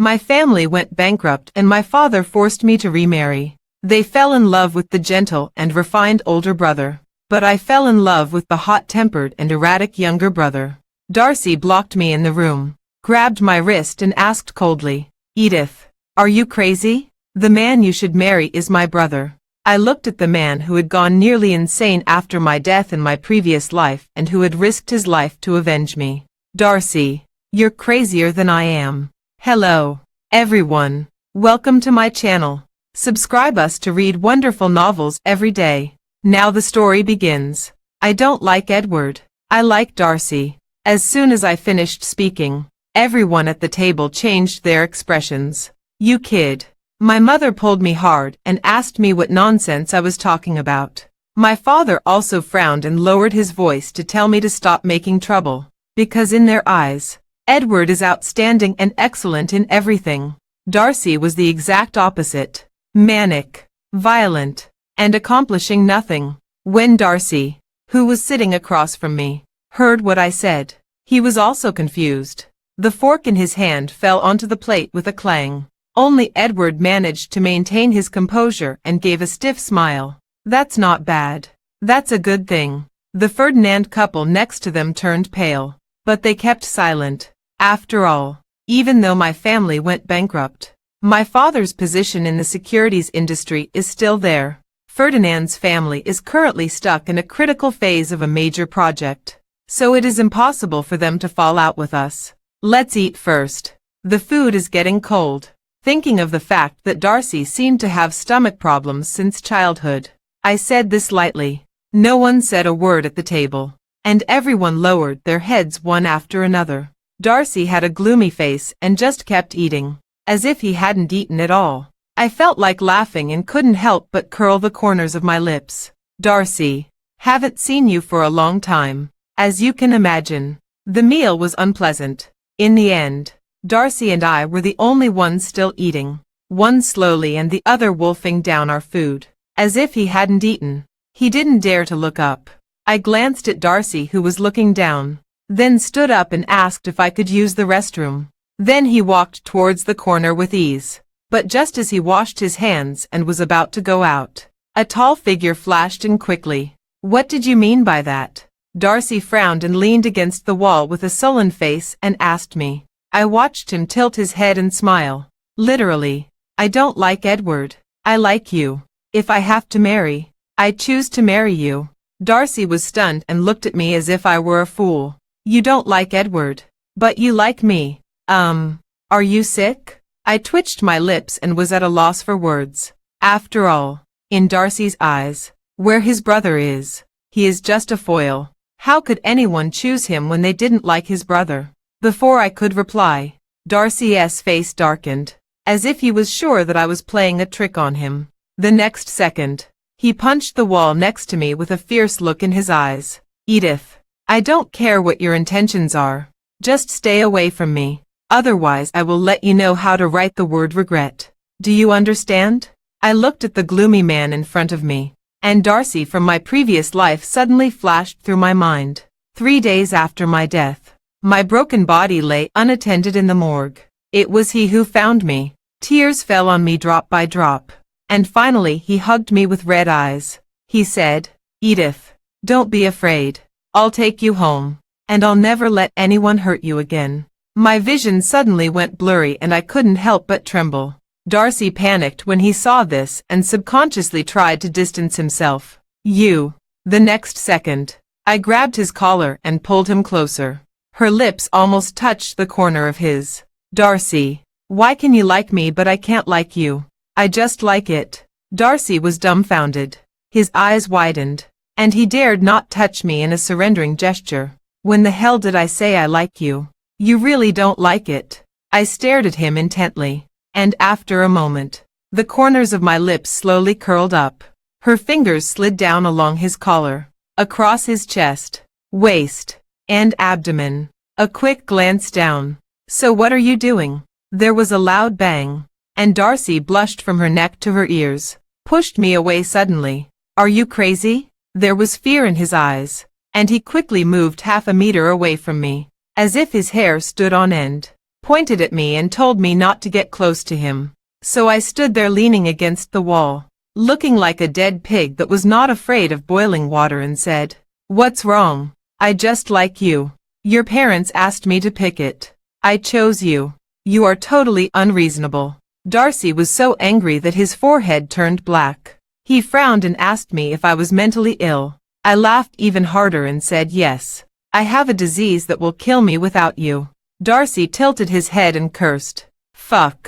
My family went bankrupt and my father forced me to remarry. They fell in love with the gentle and refined older brother, but I fell in love with the hot-tempered and erratic younger brother. Darcy blocked me in the room, grabbed my wrist and asked coldly, "Edith, are you crazy? The man you should marry is my brother." I looked at the man who had gone nearly insane after my death in my previous life and who had risked his life to avenge me. "Darcy, you're crazier than I am." Hello, everyone. Welcome to my channel. Subscribe us to read wonderful novels every day. Now the story begins. I don't like Edward. I like Darcy. As soon as I finished speaking, everyone at the table changed their expressions. "You kid." My mother pulled me hard and asked me what nonsense I was talking about. My father also frowned and lowered his voice to tell me to stop making trouble, because in their eyes, Edward is outstanding and excellent in everything. Darcy was the exact opposite, manic, violent, and accomplishing nothing. When Darcy, who was sitting across from me, heard what I said, he was also confused. The fork in his hand fell onto the plate with a clang. Only Edward managed to maintain his composure and gave a stiff smile. "That's not bad. That's a good thing." The Ferdinand couple next to them turned pale, but they kept silent. After all, even though my family went bankrupt, my father's position in the securities industry is still there. Ferdinand's family is currently stuck in a critical phase of a major project, so it is impossible for them to fall out with us. "Let's eat first. The food is getting cold." Thinking of the fact that Darcy seemed to have stomach problems since childhood, I said this lightly. No one said a word at the table, and everyone lowered their heads one after another. Darcy had a gloomy face and just kept eating, as if he hadn't eaten at all. I felt like laughing and couldn't help but curl the corners of my lips. "Darcy, haven't seen you for a long time." As you can imagine, the meal was unpleasant. In the end, Darcy and I were the only ones still eating, one slowly and the other wolfing down our food, as if he hadn't eaten. He didn't dare to look up. I glanced at Darcy, who was looking down, then stood up and asked if I could use the restroom. Then he walked towards the corner with ease. But just as he washed his hands and was about to go out, a tall figure flashed in quickly. "What did you mean by that?" Darcy frowned and leaned against the wall with a sullen face and asked me. I watched him tilt his head and smile. "Literally, I don't like Edward. I like you. If I have to marry, I choose to marry you." Darcy was stunned and looked at me as if I were a fool. "You don't like Edward, but you like me. Are you sick?" I twitched my lips and was at a loss for words. After all, in Darcy's eyes, where his brother is, he is just a foil. How could anyone choose him when they didn't like his brother? Before I could reply, Darcy's face darkened, as if he was sure that I was playing a trick on him. The next second, he punched the wall next to me with a fierce look in his eyes. "Edith, I don't care what your intentions are. Just stay away from me. Otherwise I will let you know how to write the word regret. Do you understand?" I looked at the gloomy man in front of me, and Darcy from my previous life suddenly flashed through my mind. 3 days after my death, my broken body lay unattended in the morgue. It was he who found me. Tears fell on me drop by drop, and finally he hugged me with red eyes. He said, "Edith, don't be afraid. I'll take you home, and I'll never let anyone hurt you again." My vision suddenly went blurry and I couldn't help but tremble. Darcy panicked when he saw this and subconsciously tried to distance himself. "You." The next second, I grabbed his collar and pulled him closer. Her lips almost touched the corner of his. "Darcy, why can you like me but I can't like you?" "I just like it." Darcy was dumbfounded. His eyes widened, and he dared not touch me in a surrendering gesture. "When the hell did I say I like you? You really don't like it." I stared at him intently, and after a moment, the corners of my lips slowly curled up. Her fingers slid down along his collar, across his chest, waist, and abdomen. A quick glance down. "So what are you doing?" There was a loud bang, and Darcy blushed from her neck to her ears, pushed me away suddenly. "Are you crazy?" There was fear in his eyes, and he quickly moved 1/2 meter away from me, as if his hair stood on end. pointed at me and told me not to get close to him. So I stood there leaning against the wall, looking like a dead pig that was not afraid of boiling water, and said, "What's wrong? I just like you. Your parents asked me to pick it. I chose you. You are totally unreasonable." Darcy was so angry that his forehead turned black. He frowned and asked me if I was mentally ill. I laughed even harder and said, "Yes. I have a disease that will kill me without you." Darcy tilted his head and cursed. "Fuck."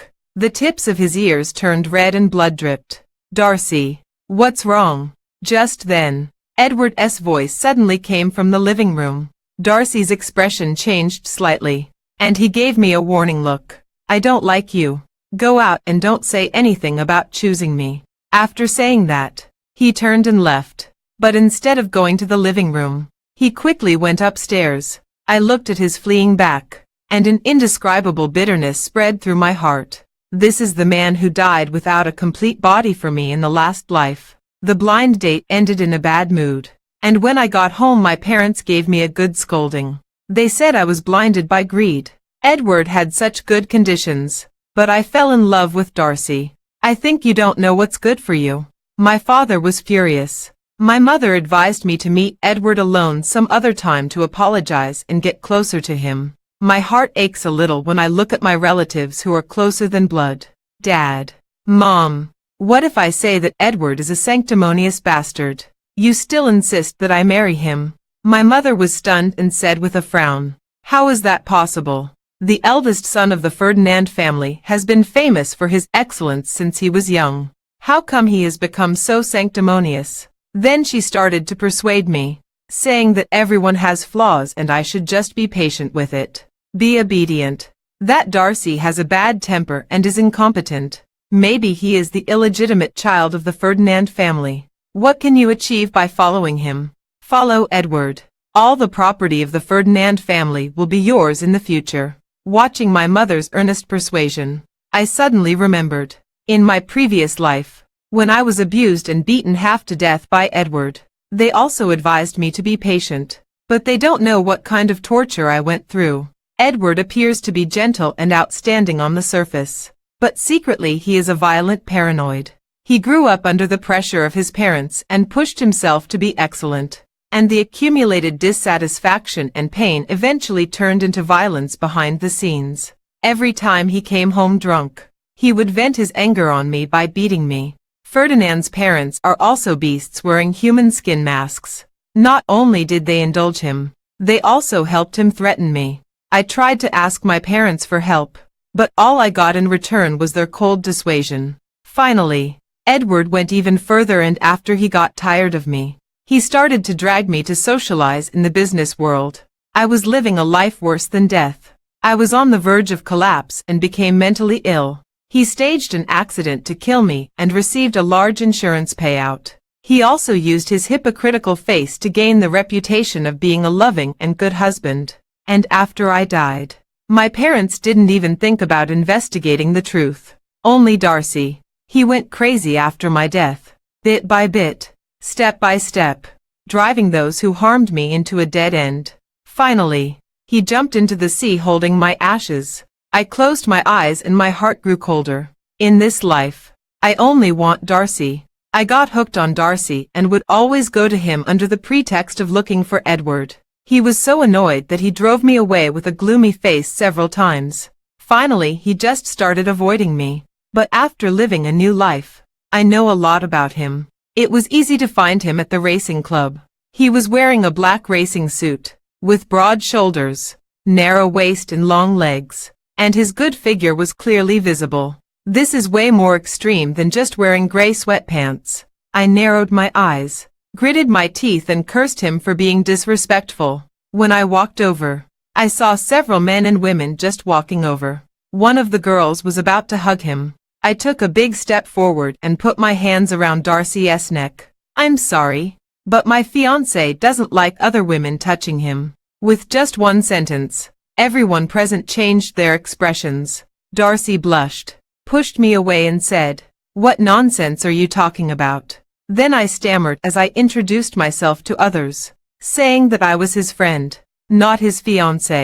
The tips of his ears turned red and blood dripped. "Darcy, what's wrong?" Just then, Edward's voice suddenly came from the living room. Darcy's expression changed slightly, and he gave me a warning look. "I don't like you. Go out and don't say anything about choosing me." After saying that, he turned and left. But instead of going to the living room, he quickly went upstairs. I looked at his fleeing back, and an indescribable bitterness spread through my heart. This is the man who died without a complete body for me in the last life. The blind date ended in a bad mood, and when I got home my parents gave me a good scolding. They said I was blinded by greed. Edward had such good conditions, but I fell in love with Darcy. "I think you don't know what's good for you." My father was furious. My mother advised me to meet Edward alone some other time to apologize and get closer to him. My heart aches a little when I look at my relatives who are closer than blood. Dad. Mom. What if I say that Edward is a sanctimonious bastard? You still insist that I marry him? My mother was stunned and said with a frown, "How is that possible? The eldest son of the Ferdinand family has been famous for his excellence since he was young. How come he has become so sanctimonious?" Then she started to persuade me, saying that everyone has flaws and I should just be patient with it. Be obedient. That Darcy has a bad temper and is incompetent. Maybe he is the illegitimate child of the Ferdinand family. What can you achieve by following him? Follow Edward. All the property of the Ferdinand family will be yours in the future. Watching my mother's earnest persuasion, I suddenly remembered, in my previous life, when I was abused and beaten half to death by Edward, they also advised me to be patient. But they don't know what kind of torture I went through. Edward appears to be gentle and outstanding on the surface, but secretly he is a violent paranoid. He grew up under the pressure of his parents and pushed himself to be excellent, and the accumulated dissatisfaction and pain eventually turned into violence behind the scenes. Every time he came home drunk, he would vent his anger on me by beating me. Ferdinand's parents are also beasts wearing human skin masks. Not only did they indulge him, they also helped him threaten me. I tried to ask my parents for help, but all I got in return was their cold dissuasion. Finally, Edward went even further, and after he got tired of me, he started to drag me to socialize in the business world. I was living a life worse than death. I was on the verge of collapse and became mentally ill. He staged an accident to kill me and received a large insurance payout. He also used his hypocritical face to gain the reputation of being a loving and good husband. And after I died, my parents didn't even think about investigating the truth. Only Darcy. He went crazy after my death, bit by bit, step by step, driving those who harmed me into a dead end. Finally, he jumped into the sea holding my ashes. I closed my eyes and my heart grew colder. In this life, I only want Darcy. I got hooked on Darcy and would always go to him under the pretext of looking for Edward. He was so annoyed that he drove me away with a gloomy face several times. Finally, he just started avoiding me. But after living a new life, I know a lot about him. It was easy to find him at the racing club. He was wearing a black racing suit, with broad shoulders, narrow waist and long legs, and his good figure was clearly visible. This is way more extreme than just wearing gray sweatpants. I narrowed my eyes, gritted my teeth and cursed him for being disrespectful. When I walked over, I saw several men and women just walking over. One of the girls was about to hug him. I took a big step forward and put my hands around Darcy's neck. "I'm sorry, but my fiancé doesn't like other women touching him." With just one sentence, everyone present changed their expressions. Darcy blushed, pushed me away and said, "What nonsense are you talking about?" Then I stammered as I introduced myself to others, saying that I was his friend, not his fiancé.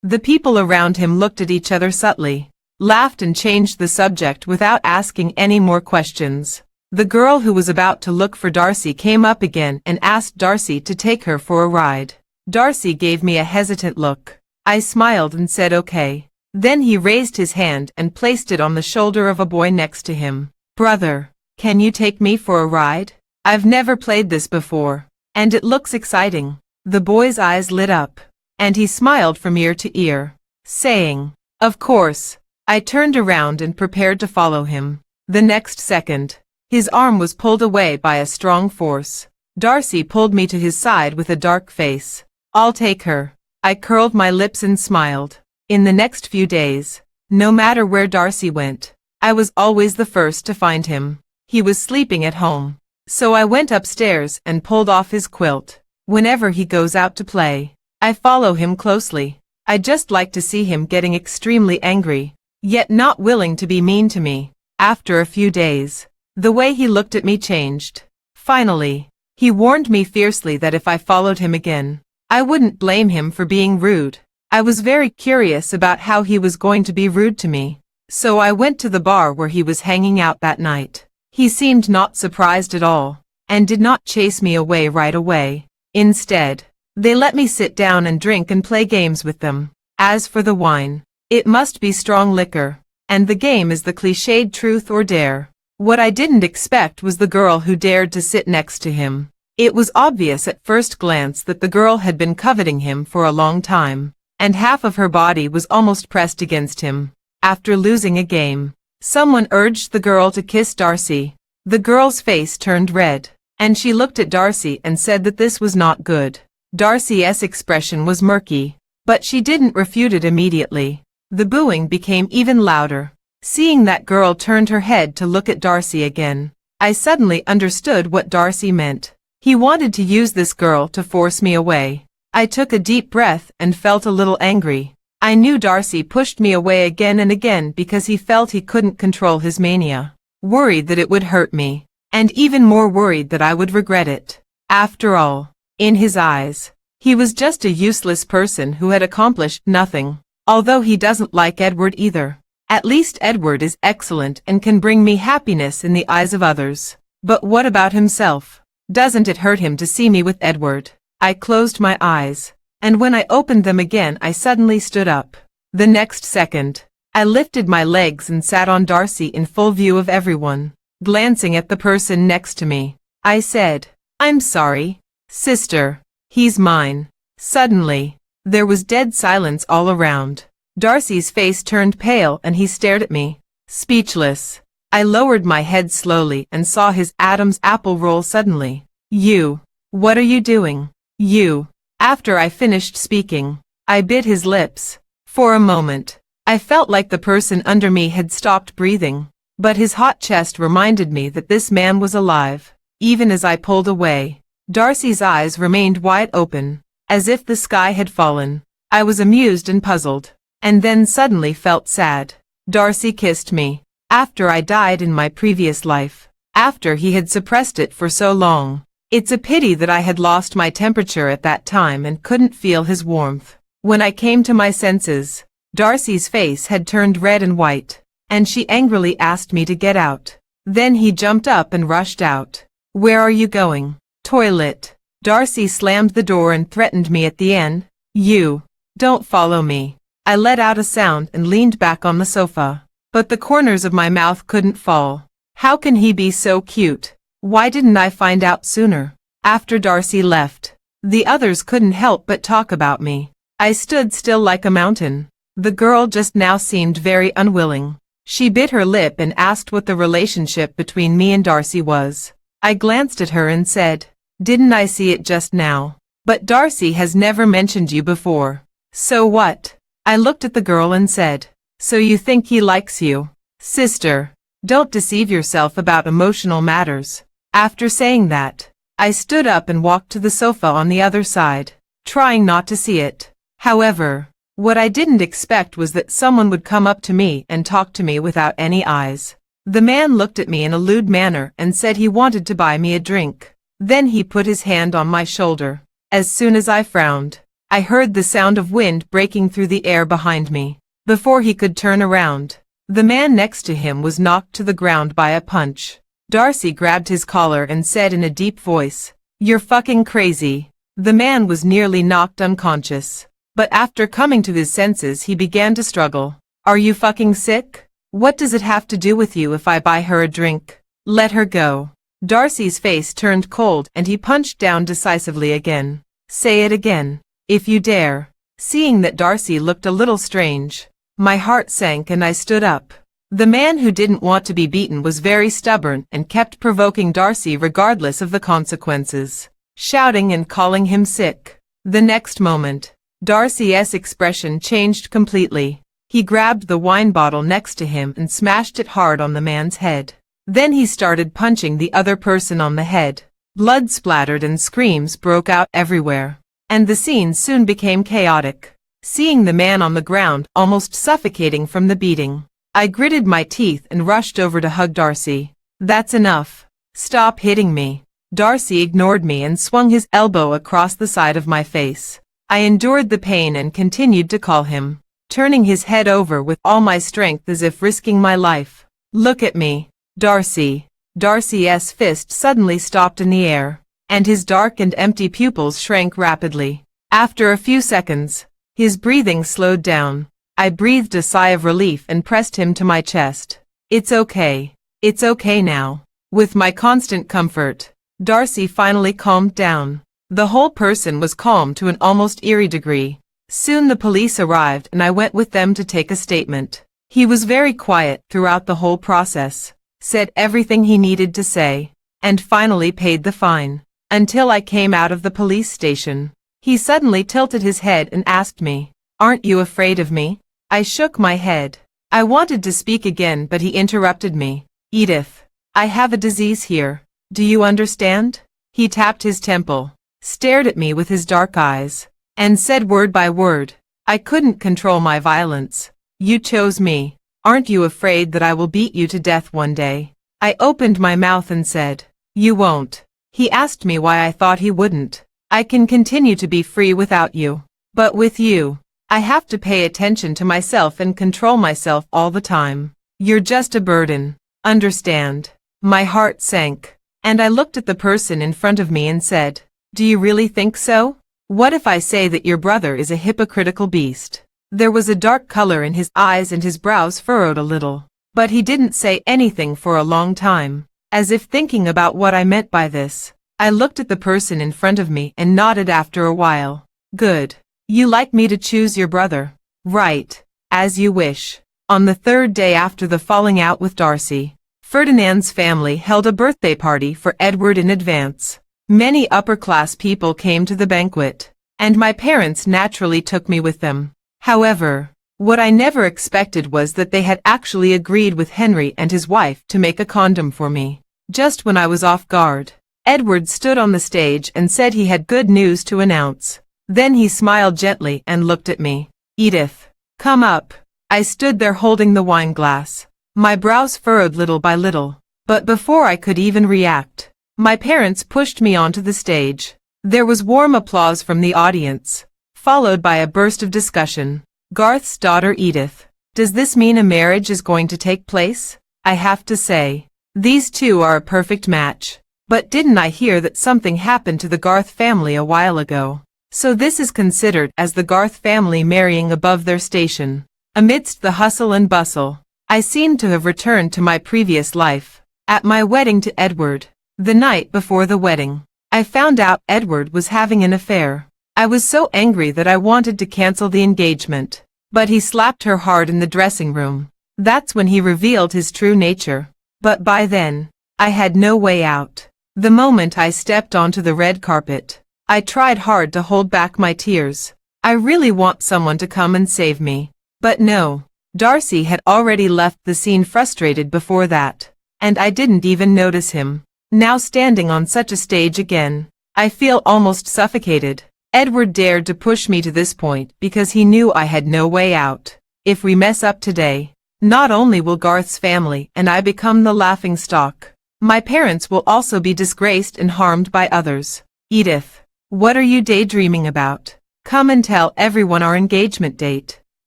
The people around him looked at each other subtly, laughed and changed the subject without asking any more questions. The girl who was about to look for Darcy came up again and asked Darcy to take her for a ride. Darcy gave me a hesitant look. I smiled and said okay. Then he raised his hand and placed it on the shoulder of a boy next to him. "Brother, can you take me for a ride? I've never played this before, and it looks exciting." The boy's eyes lit up, and he smiled from ear to ear, saying, "Of course." I turned around and prepared to follow him. The next second, his arm was pulled away by a strong force. Darcy pulled me to his side with a dark face. "I'll take her." I curled my lips and smiled. In the next few days, no matter where Darcy went, I was always the first to find him. He was sleeping at home, so I went upstairs and pulled off his quilt. Whenever he goes out to play, I follow him closely. I just like to see him getting extremely angry, yet not willing to be mean to me. After a few days, the way he looked at me changed. Finally, he warned me fiercely that if I followed him again, I wouldn't blame him for being rude. I was very curious about how he was going to be rude to me, so I went to the bar where he was hanging out that night. He seemed not surprised at all, and did not chase me away right away. Instead, they let me sit down and drink and play games with them. As for the wine, it must be strong liquor, and the game is the cliched truth or dare. What I didn't expect was the girl who dared to sit next to him. It was obvious at first glance that the girl had been coveting him for a long time, and half of her body was almost pressed against him. After losing a game, someone urged the girl to kiss Darcy. The girl's face turned red, and she looked at Darcy and said that this was not good. Darcy's expression was murky, but she didn't refute it immediately. The booing became even louder. Seeing that girl turned her head to look at Darcy again, I suddenly understood what Darcy meant. He wanted to use this girl to force me away. I took a deep breath and felt a little angry. I knew Darcy pushed me away again and again because he felt he couldn't control his mania. Worried that it would hurt me, and even more worried that I would regret it. After all, in his eyes, he was just a useless person who had accomplished nothing. Although he doesn't like Edward either. At least Edward is excellent and can bring me happiness in the eyes of others. But what about himself? Doesn't it hurt him to see me with Edward? I closed my eyes, and when I opened them again I suddenly stood up. The next second, I lifted my legs and sat on Darcy in full view of everyone. Glancing at the person next to me, I said, "I'm sorry, sister. He's mine." Suddenly, there was dead silence all around. Darcy's face turned pale and he stared at me, speechless. I lowered my head slowly and saw his Adam's apple roll suddenly. "You, what are you doing? You." After I finished speaking, I bit his lips. For a moment, I felt like the person under me had stopped breathing, but his hot chest reminded me that this man was alive. Even as I pulled away, Darcy's eyes remained wide open, as if the sky had fallen. I was amused and puzzled, and then suddenly felt sad. Darcy kissed me. After I died in my previous life, after he had suppressed it for so long. It's a pity that I had lost my temperature at that time and couldn't feel his warmth. When I came to my senses, Darcy's face had turned red and white, and she angrily asked me to get out. Then he jumped up and rushed out. "Where are you going?" "Toilet." Darcy slammed the door and threatened me at the end. "You, don't follow me." I let out a sound and leaned back on the sofa. But the corners of my mouth couldn't fall. How can he be so cute? Why didn't I find out sooner? After Darcy left, the others couldn't help but talk about me. I stood still like a mountain. The girl just now seemed very unwilling. She bit her lip and asked what the relationship between me and Darcy was. I glanced at her and said, "Didn't I see it just now? But Darcy has never mentioned you before." "So what?" I looked at the girl and said, "So you think he likes you?" "Sister, don't deceive yourself about emotional matters." After saying that, I stood up and walked to the sofa on the other side, trying not to see it. However, what I didn't expect was that someone would come up to me and talk to me without any eyes. The man looked at me in a lewd manner and said he wanted to buy me a drink. Then he put his hand on my shoulder. As soon as I frowned, I heard the sound of wind breaking through the air behind me. Before he could turn around, the man next to him was knocked to the ground by a punch. Darcy grabbed his collar and said in a deep voice, "You're fucking crazy." The man was nearly knocked unconscious, but after coming to his senses he began to struggle. "Are you fucking sick? What does it have to do with you if I buy her a drink? Let her go." Darcy's face turned cold and he punched down decisively again. "Say it again, if you dare." Seeing that Darcy looked a little strange, my heart sank and I stood up. The man who didn't want to be beaten was very stubborn and kept provoking Darcy regardless of the consequences, shouting and calling him sick. The next moment, Darcy's expression changed completely. He grabbed the wine bottle next to him and smashed it hard on the man's head. Then he started punching the other person on the head. Blood splattered and screams broke out everywhere, and the scene soon became chaotic. Seeing the man on the ground almost suffocating from the beating, I gritted my teeth and rushed over to hug Darcy. "That's enough. Stop hitting me." Darcy ignored me and swung his elbow across the side of my face. I endured the pain and continued to call him, turning his head over with all my strength as if risking my life. "Look at me, Darcy." Darcy's fist suddenly stopped in the air, and his dark and empty pupils shrank rapidly. After a few seconds, his breathing slowed down. I breathed a sigh of relief and pressed him to my chest. "It's okay. It's okay now." With my constant comfort, Darcy finally calmed down. The whole person was calm to an almost eerie degree. Soon the police arrived and I went with them to take a statement. He was very quiet throughout the whole process, said everything he needed to say, and finally paid the fine. Until I came out of the police station, he suddenly tilted his head and asked me, "Aren't you afraid of me?" I shook my head. I wanted to speak again but he interrupted me. "Edith, I have a disease here. Do you understand?" He tapped his temple, stared at me with his dark eyes, and said word by word, I couldn't control my violence. "You chose me. Aren't you afraid that I will beat you to death one day?" I opened my mouth and said, "You won't." He asked me why I thought he wouldn't. "I can continue to be free without you. But with you, I have to pay attention to myself and control myself all the time. You're just a burden. Understand?" My heart sank, and I looked at the person in front of me and said, "Do you really think so? What if I say that your brother is a hypocritical beast?" There was a dark color in his eyes and his brows furrowed a little, but he didn't say anything for a long time, as if thinking about what I meant by this. I looked at the person in front of me and nodded after a while. "Good. You like me to choose your brother?" "Right. As you wish." On the third day after the falling out with Darcy, Ferdinand's family held a birthday party for Edward in advance. Many upper-class people came to the banquet, and my parents naturally took me with them. However, what I never expected was that they had actually agreed with Henry and his wife to make a condom for me. Just when I was off guard, Edward stood on the stage and said he had good news to announce. Then he smiled gently and looked at me. "Edith, come up." I stood there holding the wine glass. My brows furrowed little by little, but before I could even react, my parents pushed me onto the stage. There was warm applause from the audience, followed by a burst of discussion. "Garth's daughter Edith. Does this mean a marriage is going to take place? I have to say, these two are a perfect match. But didn't I hear that something happened to the Garth family a while ago? So this is considered as the Garth family marrying above their station." Amidst the hustle and bustle, I seemed to have returned to my previous life. At my wedding to Edward, the night before the wedding, I found out Edward was having an affair. I was so angry that I wanted to cancel the engagement, but he slapped her hard in the dressing room. That's when he revealed his true nature. But by then, I had no way out. The moment I stepped onto the red carpet, I tried hard to hold back my tears. I really want someone to come and save me. But no, Darcy had already left the scene frustrated before that, and I didn't even notice him. Now standing on such a stage again, I feel almost suffocated. Edward dared to push me to this point because he knew I had no way out. If we mess up today, not only will Garth's family and I become the laughing stock, my parents will also be disgraced and harmed by others. "Edith, what are you daydreaming about?" Come and tell everyone our engagement date.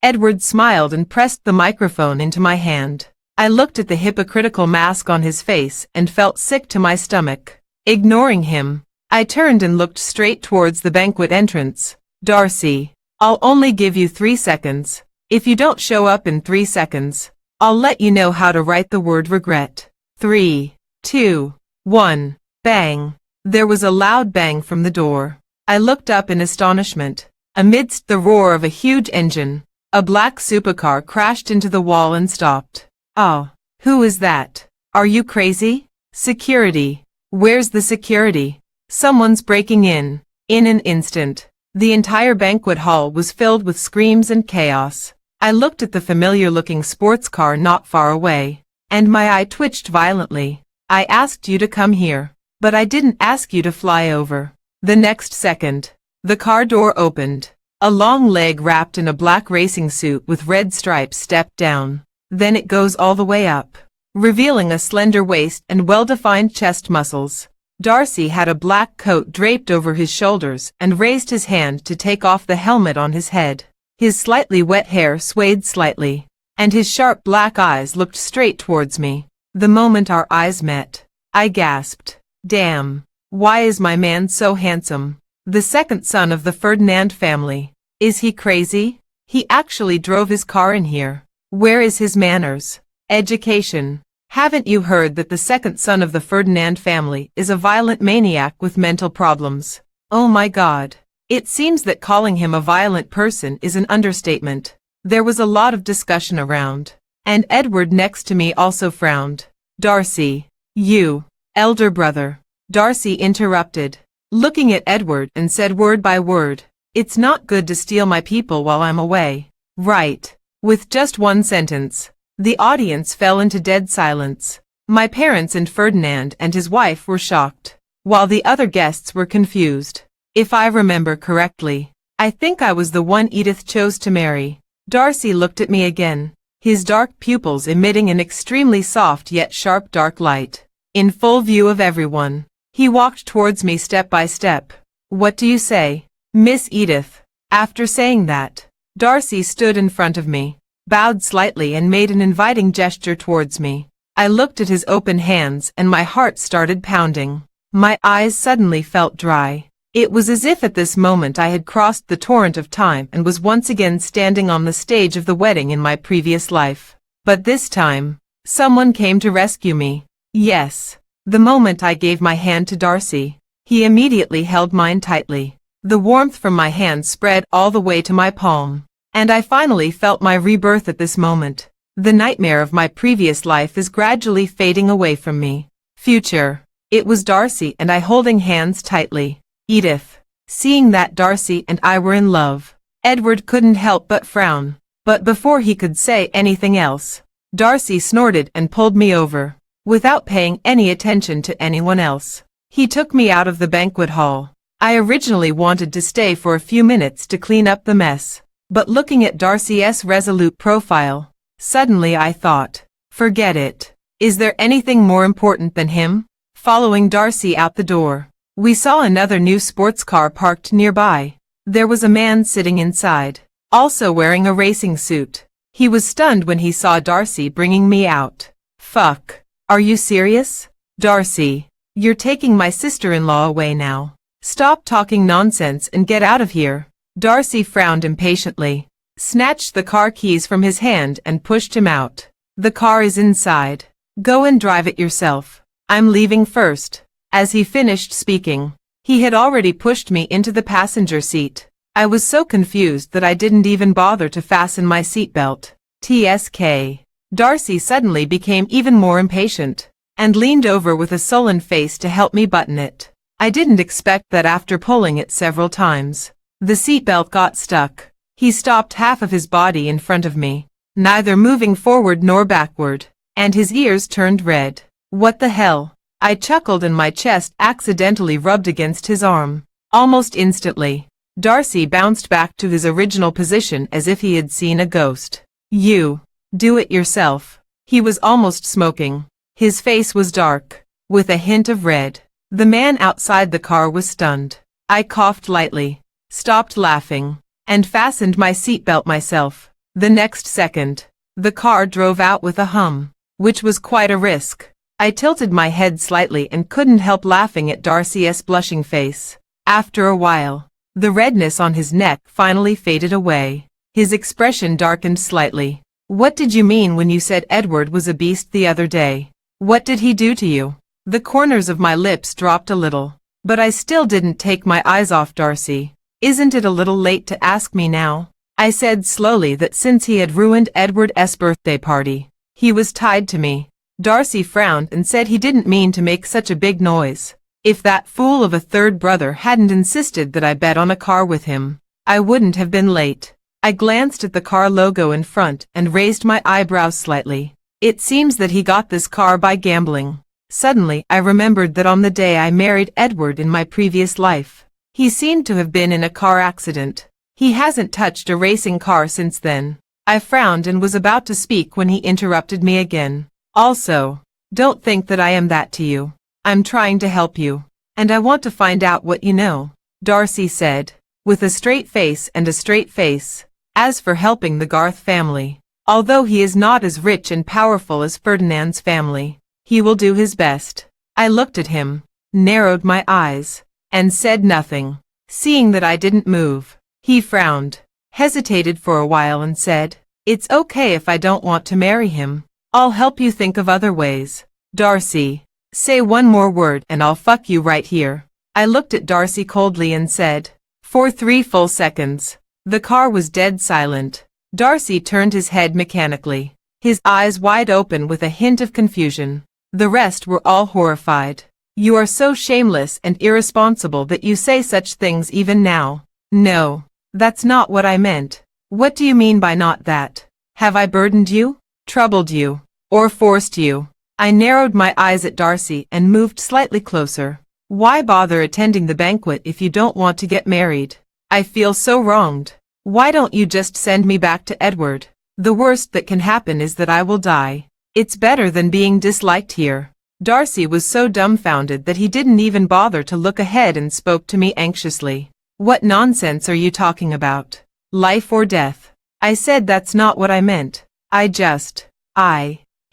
Edward smiled and pressed the microphone into my hand. I looked at the hypocritical mask on his face and felt sick to my stomach. Ignoring him, I turned and looked straight towards the banquet entrance. Darcy, I'll only give you 3 seconds. If you don't show up in 3 seconds, I'll let you know how to write the word regret. 3, 2, 1, bang. There was a loud bang from the door. I looked up in astonishment. Amidst the roar of a huge engine, a black supercar crashed into the wall and stopped. Oh, who is that? Are you crazy? Security. Where's the security? Someone's breaking in. In an instant, the entire banquet hall was filled with screams and chaos. I looked at the familiar-looking sports car not far away, and my eye twitched violently. I asked you to come here, but I didn't ask you to fly over. The next second, the car door opened. A long leg wrapped in a black racing suit with red stripes stepped down. Then it goes all the way up, revealing a slender waist and well-defined chest muscles. Darcy had a black coat draped over his shoulders and raised his hand to take off the helmet on his head. His slightly wet hair swayed slightly, and his sharp black eyes looked straight towards me. The moment our eyes met, I gasped. Damn, why is my man so handsome? The second son of the Ferdinand family. Is he crazy? He actually drove his car in here. Where is his manners? Education. Haven't you heard that the second son of the Ferdinand family is a violent maniac with mental problems? Oh my God. It seems that calling him a violent person is an understatement. There was a lot of discussion around, and Edward next to me also frowned. Darcy, you, elder brother. Darcy interrupted, looking at Edward, and said word by word, "It's not good to steal my people while I'm away." Right. With just one sentence, the audience fell into dead silence. My parents and Ferdinand and his wife were shocked, while the other guests were confused. If I remember correctly, I think I was the one Edith chose to marry. Darcy looked at me again, his dark pupils emitting an extremely soft yet sharp dark light. In full view of everyone, he walked towards me step by step. "What do you say, Miss Edith?" After saying that, Darcy stood in front of me, bowed slightly and made an inviting gesture towards me. I looked at his open hands and my heart started pounding. My eyes suddenly felt dry. It was as if at this moment I had crossed the torrent of time and was once again standing on the stage of the wedding in my previous life. But this time, someone came to rescue me. Yes. The moment I gave my hand to Darcy, he immediately held mine tightly. The warmth from my hand spread all the way to my palm, and I finally felt my rebirth at this moment. The nightmare of my previous life is gradually fading away from me. Future. It was Darcy and I holding hands tightly. Edith. Seeing that Darcy and I were in love, Edward couldn't help but frown. But before he could say anything else, Darcy snorted and pulled me over. Without paying any attention to anyone else, he took me out of the banquet hall. I originally wanted to stay for a few minutes to clean up the mess, but looking at Darcy's resolute profile, suddenly I thought, forget it. Is there anything more important than him? Following Darcy out the door, we saw another new sports car parked nearby. There was a man sitting inside, also wearing a racing suit. He was stunned when he saw Darcy bringing me out. Fuck. Are you serious? Darcy, you're taking my sister-in-law away now. Stop talking nonsense and get out of here. Darcy frowned impatiently, snatched the car keys from his hand and pushed him out. The car is inside. Go and drive it yourself. I'm leaving first. As he finished speaking, he had already pushed me into the passenger seat. I was so confused that I didn't even bother to fasten my seatbelt. TSK. Darcy suddenly became even more impatient, and leaned over with a sullen face to help me button it. I didn't expect that after pulling it several times, the seatbelt got stuck. He stopped half of his body in front of me, neither moving forward nor backward, and his ears turned red. What the hell? I chuckled and my chest accidentally rubbed against his arm. Almost instantly, Darcy bounced back to his original position as if he had seen a ghost. You. Do it yourself. He was almost smoking. His face was dark, with a hint of red. The man outside the car was stunned. I coughed lightly. stopped laughing, and fastened my seatbelt myself. The next second, the car drove out with a hum, which was quite a risk. I tilted my head slightly and couldn't help laughing at Darcy's blushing face. After a while, the redness on his neck finally faded away. His expression darkened slightly. "What did you mean when you said Edward was a beast the other day? What did he do to you?" The corners of my lips dropped a little, but I still didn't take my eyes off Darcy. "Isn't it a little late to ask me now?" I said slowly that since he had ruined Edward's birthday party, he was tied to me. Darcy frowned and said he didn't mean to make such a big noise. If that fool of a third brother hadn't insisted that I bet on a car with him, I wouldn't have been late. I glanced at the car logo in front and raised my eyebrows slightly. It seems that he got this car by gambling. Suddenly, I remembered that on the day I married Edward in my previous life, he seemed to have been in a car accident. He hasn't touched a racing car since then. I frowned and was about to speak when he interrupted me again. "Also, don't think that I am that to you. I'm trying to help you, and I want to find out what you know," Darcy said, with a straight face and a straight face. "As for helping the Garth family, although he is not as rich and powerful as Ferdinand's family, he will do his best." I looked at him, narrowed my eyes, and said nothing. Seeing that I didn't move, he frowned, hesitated for a while and said, "It's okay if I don't want to marry him. I'll help you think of other ways." "Darcy, say one more word and I'll fuck you right here." I looked at Darcy coldly and said, for 3 full seconds. The car was dead silent. Darcy turned his head mechanically, his eyes wide open with a hint of confusion. The rest were all horrified. "You are so shameless and irresponsible that you say such things even now." "No, that's not what I meant." "What do you mean by not that? Have I burdened you, troubled you, or forced you?" I narrowed my eyes at Darcy and moved slightly closer. "Why bother attending the banquet if you don't want to get married? I feel so wronged. Why don't you just send me back to Edward? The worst that can happen is that I will die. It's better than being disliked here." Darcy was so dumbfounded that he didn't even bother to look ahead and spoke to me anxiously. "What nonsense are you talking about? Life or death?" I said that's not what I meant.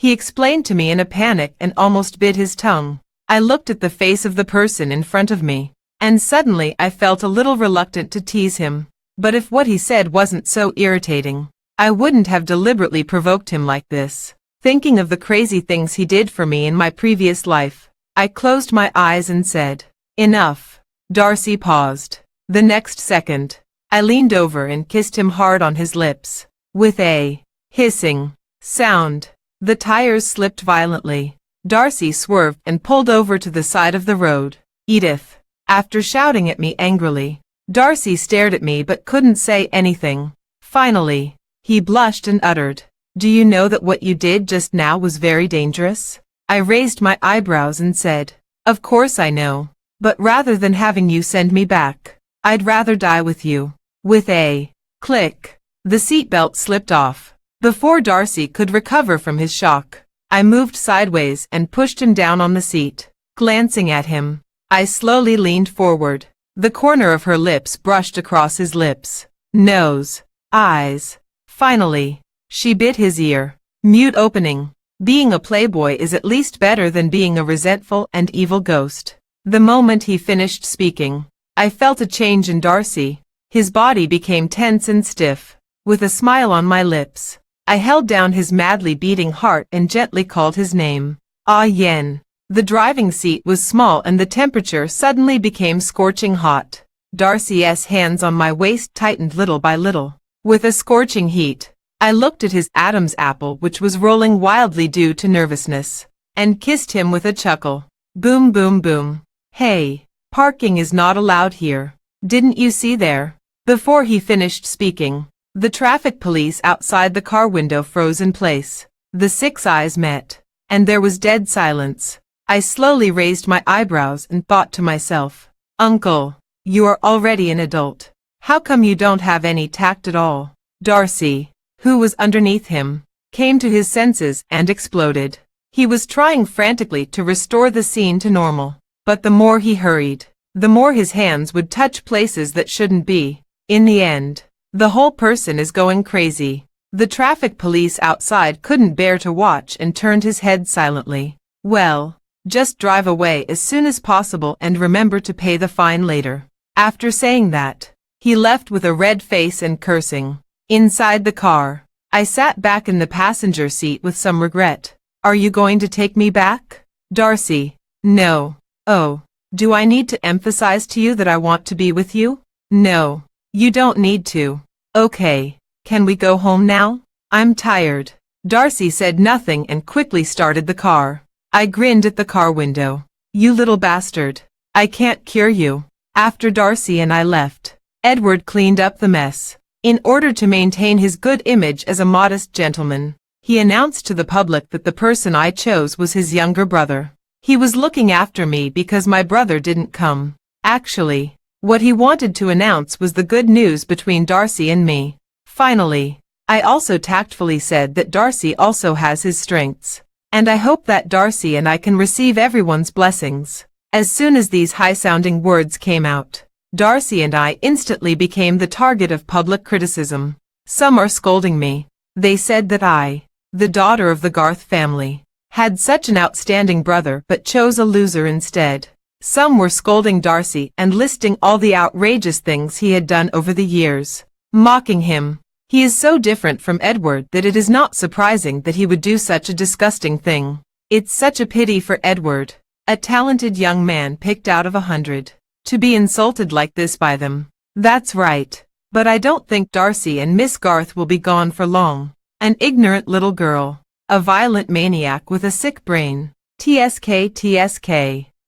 He explained to me in a panic and almost bit his tongue. I looked at the face of the person in front of me, and suddenly I felt a little reluctant to tease him. But if what he said wasn't so irritating, I wouldn't have deliberately provoked him like this. Thinking of the crazy things he did for me in my previous life, I closed my eyes and said, "Enough." Darcy paused. The next second, I leaned over and kissed him hard on his lips. With a hissing sound, the tires slipped violently. Darcy swerved and pulled over to the side of the road. "Edith." After shouting at me angrily, Darcy stared at me but couldn't say anything. Finally, he blushed and uttered, "Do you know that what you did just now was very dangerous?" I raised my eyebrows and said, "Of course I know, but rather than having you send me back, I'd rather die with you." With a click, the seatbelt slipped off. Before Darcy could recover from his shock, I moved sideways and pushed him down on the seat. Glancing at him, I slowly leaned forward. The corner of her lips brushed across his lips, nose, eyes. Finally, she bit his ear. Mute opening. Being a playboy is at least better than being a resentful and evil ghost. The moment he finished speaking, I felt a change in Darcy. His body became tense and stiff. With a smile on my lips, I held down his madly beating heart and gently called his name. Ah Yen. The driving seat was small and the temperature suddenly became scorching hot. Darcy's hands on my waist tightened little by little. With a scorching heat, I looked at his Adam's apple which was rolling wildly due to nervousness, and kissed him with a chuckle. Boom boom boom. "Hey, parking is not allowed here. Didn't you see there?" Before he finished speaking, the traffic police outside the car window froze in place. The 6 eyes met, and there was dead silence. I slowly raised my eyebrows and thought to myself, "Uncle, you are already an adult. How come you don't have any tact at all?" Darcy, who was underneath him, came to his senses and exploded. He was trying frantically to restore the scene to normal, but the more he hurried, the more his hands would touch places that shouldn't be. In the end, the whole person is going crazy. The traffic police outside couldn't bear to watch and turned his head silently. Well, just drive away as soon as possible and remember to pay the fine later. After saying that, he left with a red face and cursing. Inside the car, I sat back in the passenger seat with some regret. Are you going to take me back? Darcy, no. Oh, do I need to emphasize to you that I want to be with you? No, you don't need to. Okay, can we go home now? I'm tired. Darcy said nothing and quickly started the car. I grinned at the car window. You little bastard. I can't cure you. After Darcy and I left, Edward cleaned up the mess. In order to maintain his good image as a modest gentleman, he announced to the public that the person I chose was his younger brother. He was looking after me because my brother didn't come. Actually, what he wanted to announce was the good news between Darcy and me. Finally, I also tactfully said that Darcy also has his strengths, and I hope that Darcy and I can receive everyone's blessings. As soon as these high-sounding words came out, Darcy and I instantly became the target of public criticism. Some are scolding me. They said that I, the daughter of the Garth family, had such an outstanding brother but chose a loser instead. Some were scolding Darcy and listing all the outrageous things he had done over the years, mocking him. He is so different from Edward that it is not surprising that he would do such a disgusting thing. It's such a pity for Edward, a talented young man picked out of 100, to be insulted like this by them. That's right. But I don't think Darcy and Miss Garth will be gone for long. An ignorant little girl, a violent maniac with a sick brain. TSK.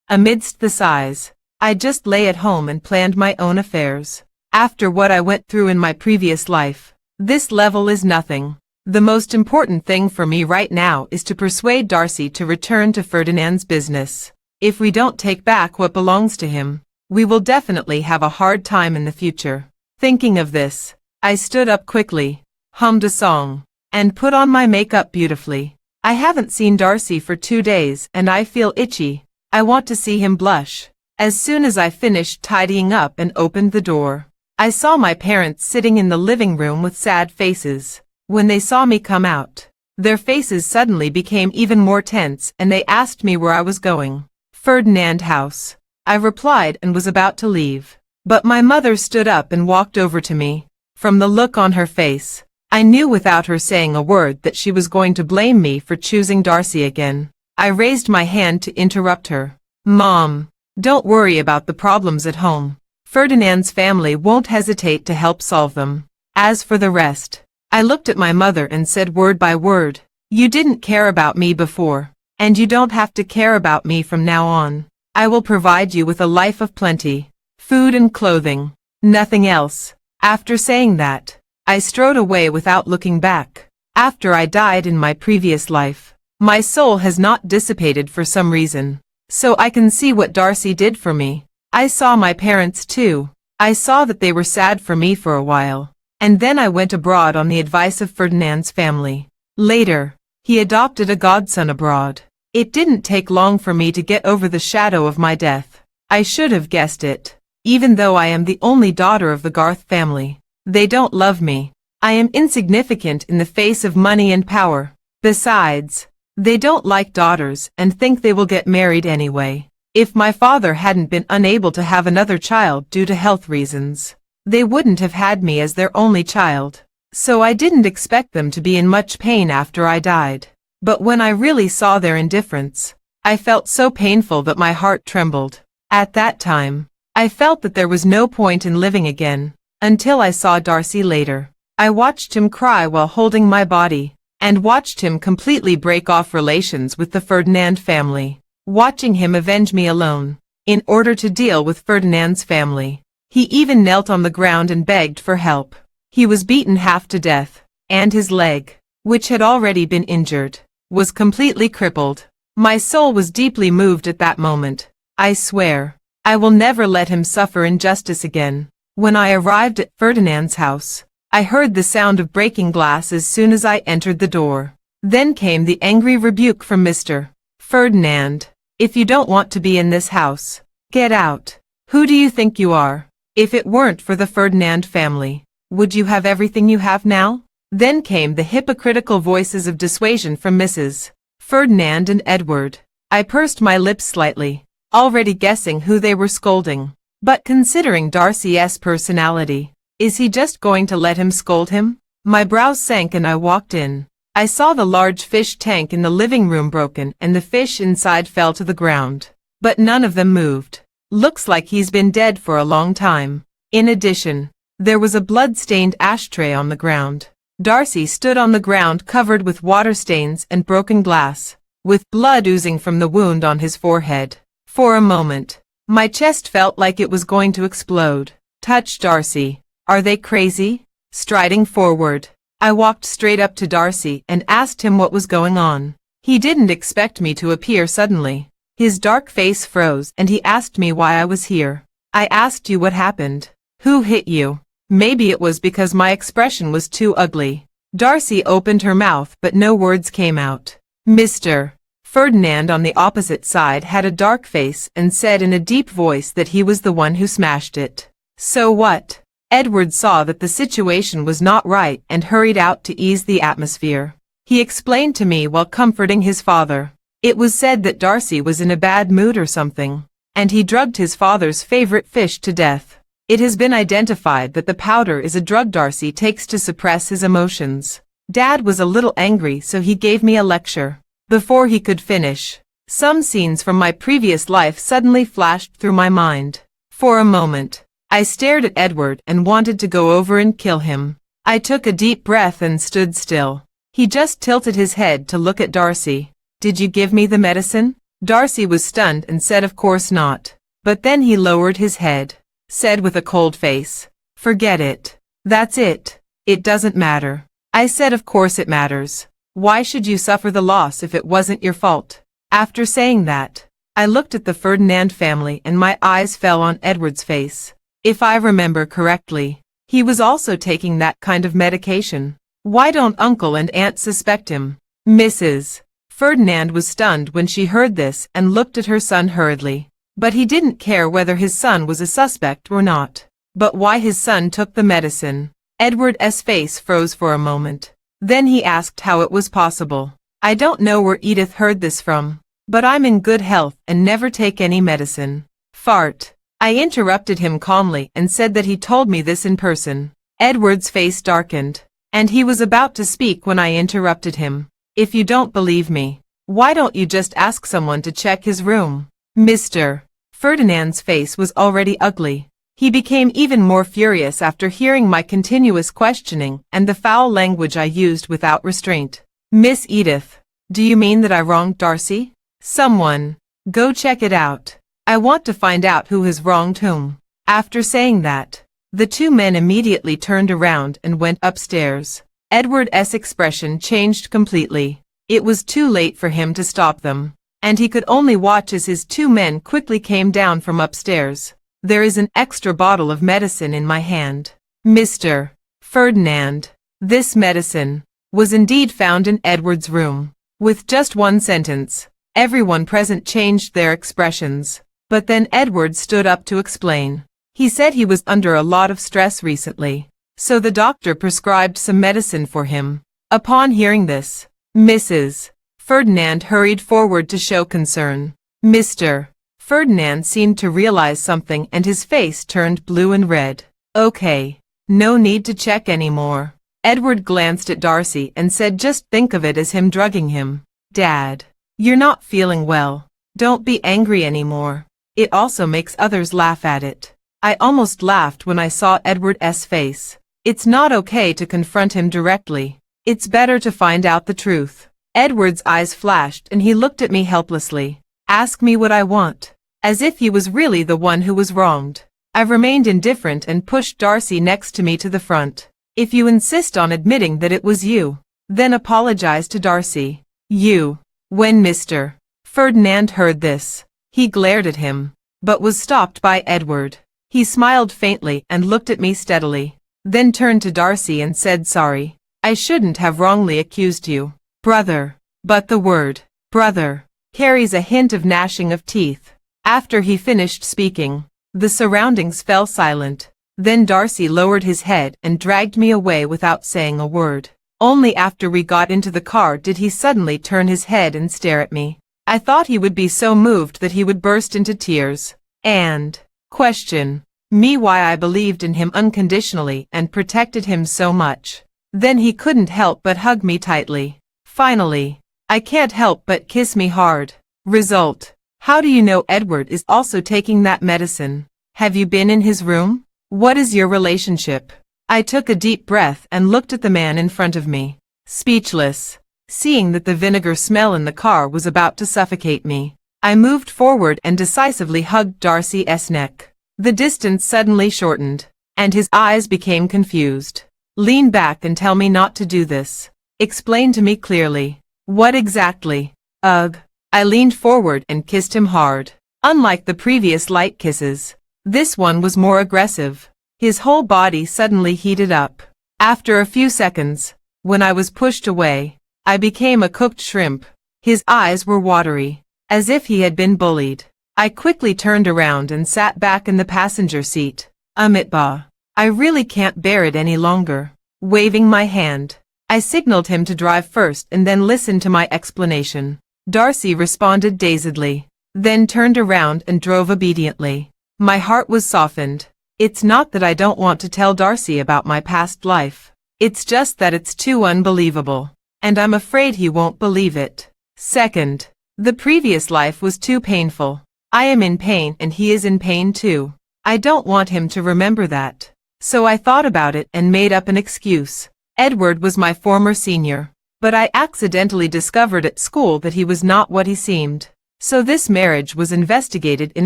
Amidst the sighs, I just lay at home and planned my own affairs. After what I went through in my previous life, this level is nothing. The most important thing for me right now is to persuade Darcy to return to Ferdinand's business. If we don't take back what belongs to him, we will definitely have a hard time in the future. Thinking of this, I stood up quickly, hummed a song, and put on my makeup beautifully. I haven't seen Darcy for 2 days and I feel itchy. I want to see him blush. As soon as I finished tidying up and opened the door, I saw my parents sitting in the living room with sad faces. When they saw me come out, their faces suddenly became even more tense and they asked me where I was going. Ferdinand House. I replied and was about to leave. But my mother stood up and walked over to me. From the look on her face, I knew without her saying a word that she was going to blame me for choosing Darcy again. I raised my hand to interrupt her. Mom, don't worry about the problems at home. Ferdinand's family won't hesitate to help solve them. As for the rest, I looked at my mother and said word by word, you didn't care about me before, and you don't have to care about me from now on. I will provide you with a life of plenty, food and clothing, nothing else. After saying that, I strode away without looking back. After I died in my previous life, my soul has not dissipated for some reason, so I can see what Darcy did for me. I saw my parents too. I saw that they were sad for me for a while, and then I went abroad on the advice of Ferdinand's family. Later, he adopted a godson abroad. It didn't take long for me to get over the shadow of my death. I should have guessed it. Even though I am the only daughter of the Garth family, they don't love me. I am insignificant in the face of money and power. Besides, they don't like daughters and think they will get married anyway. If my father hadn't been unable to have another child due to health reasons, they wouldn't have had me as their only child. So I didn't expect them to be in much pain after I died. But when I really saw their indifference, I felt so painful that my heart trembled. At that time, I felt that there was no point in living again, until I saw Darcy later. I watched him cry while holding my body, and watched him completely break off relations with the Ferdinand family, watching him avenge me alone, in order to deal with Ferdinand's family. He even knelt on the ground and begged for help. He was beaten half to death, and his leg, which had already been injured, was completely crippled. My soul was deeply moved at that moment. I swear, I will never let him suffer injustice again. When I arrived at Ferdinand's house, I heard the sound of breaking glass as soon as I entered the door. Then came the angry rebuke from Mr. Ferdinand. If you don't want to be in this house, get out. Who do you think you are? If it weren't for the Ferdinand family, would you have everything you have now? Then came the hypocritical voices of dissuasion from Mrs. Ferdinand and Edward. I pursed my lips slightly, already guessing who they were scolding. But considering Darcy's personality, is he just going to let him scold him? My brows sank and I walked in. I saw the large fish tank in the living room broken and the fish inside fell to the ground. But none of them moved. Looks like he's been dead for a long time. In addition, there was a blood-stained ashtray on the ground. Darcy stood on the ground covered with water stains and broken glass, with blood oozing from the wound on his forehead. For a moment, my chest felt like it was going to explode. Touch Darcy. Are they crazy? Striding forward, I walked straight up to Darcy and asked him what was going on. He didn't expect me to appear suddenly. His dark face froze and he asked me why I was here. I asked you what happened. Who hit you? Maybe it was because my expression was too ugly. Darcy opened her mouth but no words came out. Mr. Ferdinand on the opposite side had a dark face and said in a deep voice that he was the one who smashed it. So what? Edward saw that the situation was not right and hurried out to ease the atmosphere. He explained to me while comforting his father. It was said that Darcy was in a bad mood or something, and he drugged his father's favorite fish to death. It has been identified that the powder is a drug Darcy takes to suppress his emotions. Dad was a little angry so he gave me a lecture. Before he could finish, some scenes from my previous life suddenly flashed through my mind. For a moment, I stared at Edward and wanted to go over and kill him. I took a deep breath and stood still. He just tilted his head to look at Darcy. Did you give me the medicine? Darcy was stunned and said of course not. But then he lowered his head, said with a cold face, forget it. That's it. It doesn't matter. I said of course it matters. Why should you suffer the loss if it wasn't your fault? After saying that, I looked at the Ferdinand family and my eyes fell on Edward's face. If I remember correctly, he was also taking that kind of medication. Why don't Uncle and Aunt suspect him? Mrs. Ferdinand was stunned when she heard this and looked at her son hurriedly. But he didn't care whether his son was a suspect or not. But why his son took the medicine? Edward's face froze for a moment. Then he asked how it was possible. I don't know where Edith heard this from, but I'm in good health and never take any medicine. Fart. I interrupted him calmly and said that he told me this in person. Edward's face darkened, and he was about to speak when I interrupted him. If you don't believe me, why don't you just ask someone to check his room? Mr. Ferdinand's face was already ugly. He became even more furious after hearing my continuous questioning and the foul language I used without restraint. Miss Edith, do you mean that I wronged Darcy? Someone, go check it out. I want to find out who has wronged whom. After saying that, the two men immediately turned around and went upstairs. Edward's expression changed completely. It was too late for him to stop them, and he could only watch as his two men quickly came down from upstairs. There is an extra bottle of medicine in my hand. Mr. Ferdinand, this medicine was indeed found in Edward's room. With just one sentence, everyone present changed their expressions. But then Edward stood up to explain. He said he was under a lot of stress recently, so the doctor prescribed some medicine for him. Upon hearing this, Mrs. Ferdinand hurried forward to show concern. Mr. Ferdinand seemed to realize something and his face turned blue and red. Okay, no need to check anymore. Edward glanced at Darcy and said just think of it as him drugging him. Dad, you're not feeling well. Don't be angry anymore. It also makes others laugh at it. I almost laughed when I saw Edward's face. It's not okay to confront him directly. It's better to find out the truth. Edward's eyes flashed and he looked at me helplessly. Ask me what I want. As if he was really the one who was wronged. I remained indifferent and pushed Darcy next to me to the front. If you insist on admitting that it was you, then apologize to Darcy. You. When Mr. Ferdinand heard this, he glared at him, but was stopped by Edward. He smiled faintly and looked at me steadily, then turned to Darcy and said sorry. I shouldn't have wrongly accused you, brother. But the word, brother, carries a hint of gnashing of teeth. After he finished speaking, The surroundings fell silent. Then Darcy lowered his head and dragged me away without saying a word. Only after we got into the car did he suddenly turn his head and stare at me. I thought he would be so moved that he would burst into tears and question me why I believed in him unconditionally and protected him so much. Then he couldn't help but hug me tightly. Finally, I can't help but kiss me hard. Result: how do you know Edward is also taking that medicine? Have you been in his room? What is your relationship? I took a deep breath and looked at the man in front of me, speechless. Seeing that the vinegar smell in the car was about to suffocate me, I moved forward and decisively hugged Darcy's neck. The distance suddenly shortened, and his eyes became confused. Lean back and tell me not to do this. Explain to me clearly. What exactly? Ugh. I leaned forward and kissed him hard. Unlike the previous light kisses, this one was more aggressive. His whole body suddenly heated up. After a few seconds, when I was pushed away, I became a cooked shrimp. His eyes were watery, as if he had been bullied. I quickly turned around and sat back in the passenger seat. Amitba, I really can't bear it any longer. Waving my hand, I signaled him to drive first and then listen to my explanation. Darcy responded dazedly, then turned around and drove obediently. My heart was softened. It's not that I don't want to tell Darcy about my past life. It's just that it's too unbelievable, and I'm afraid he won't believe it. Second, the previous life was too painful. I am in pain and he is in pain too. I don't want him to remember that. So I thought about it and made up an excuse. Edward was my former senior, but I accidentally discovered at school that he was not what he seemed. So this marriage was investigated in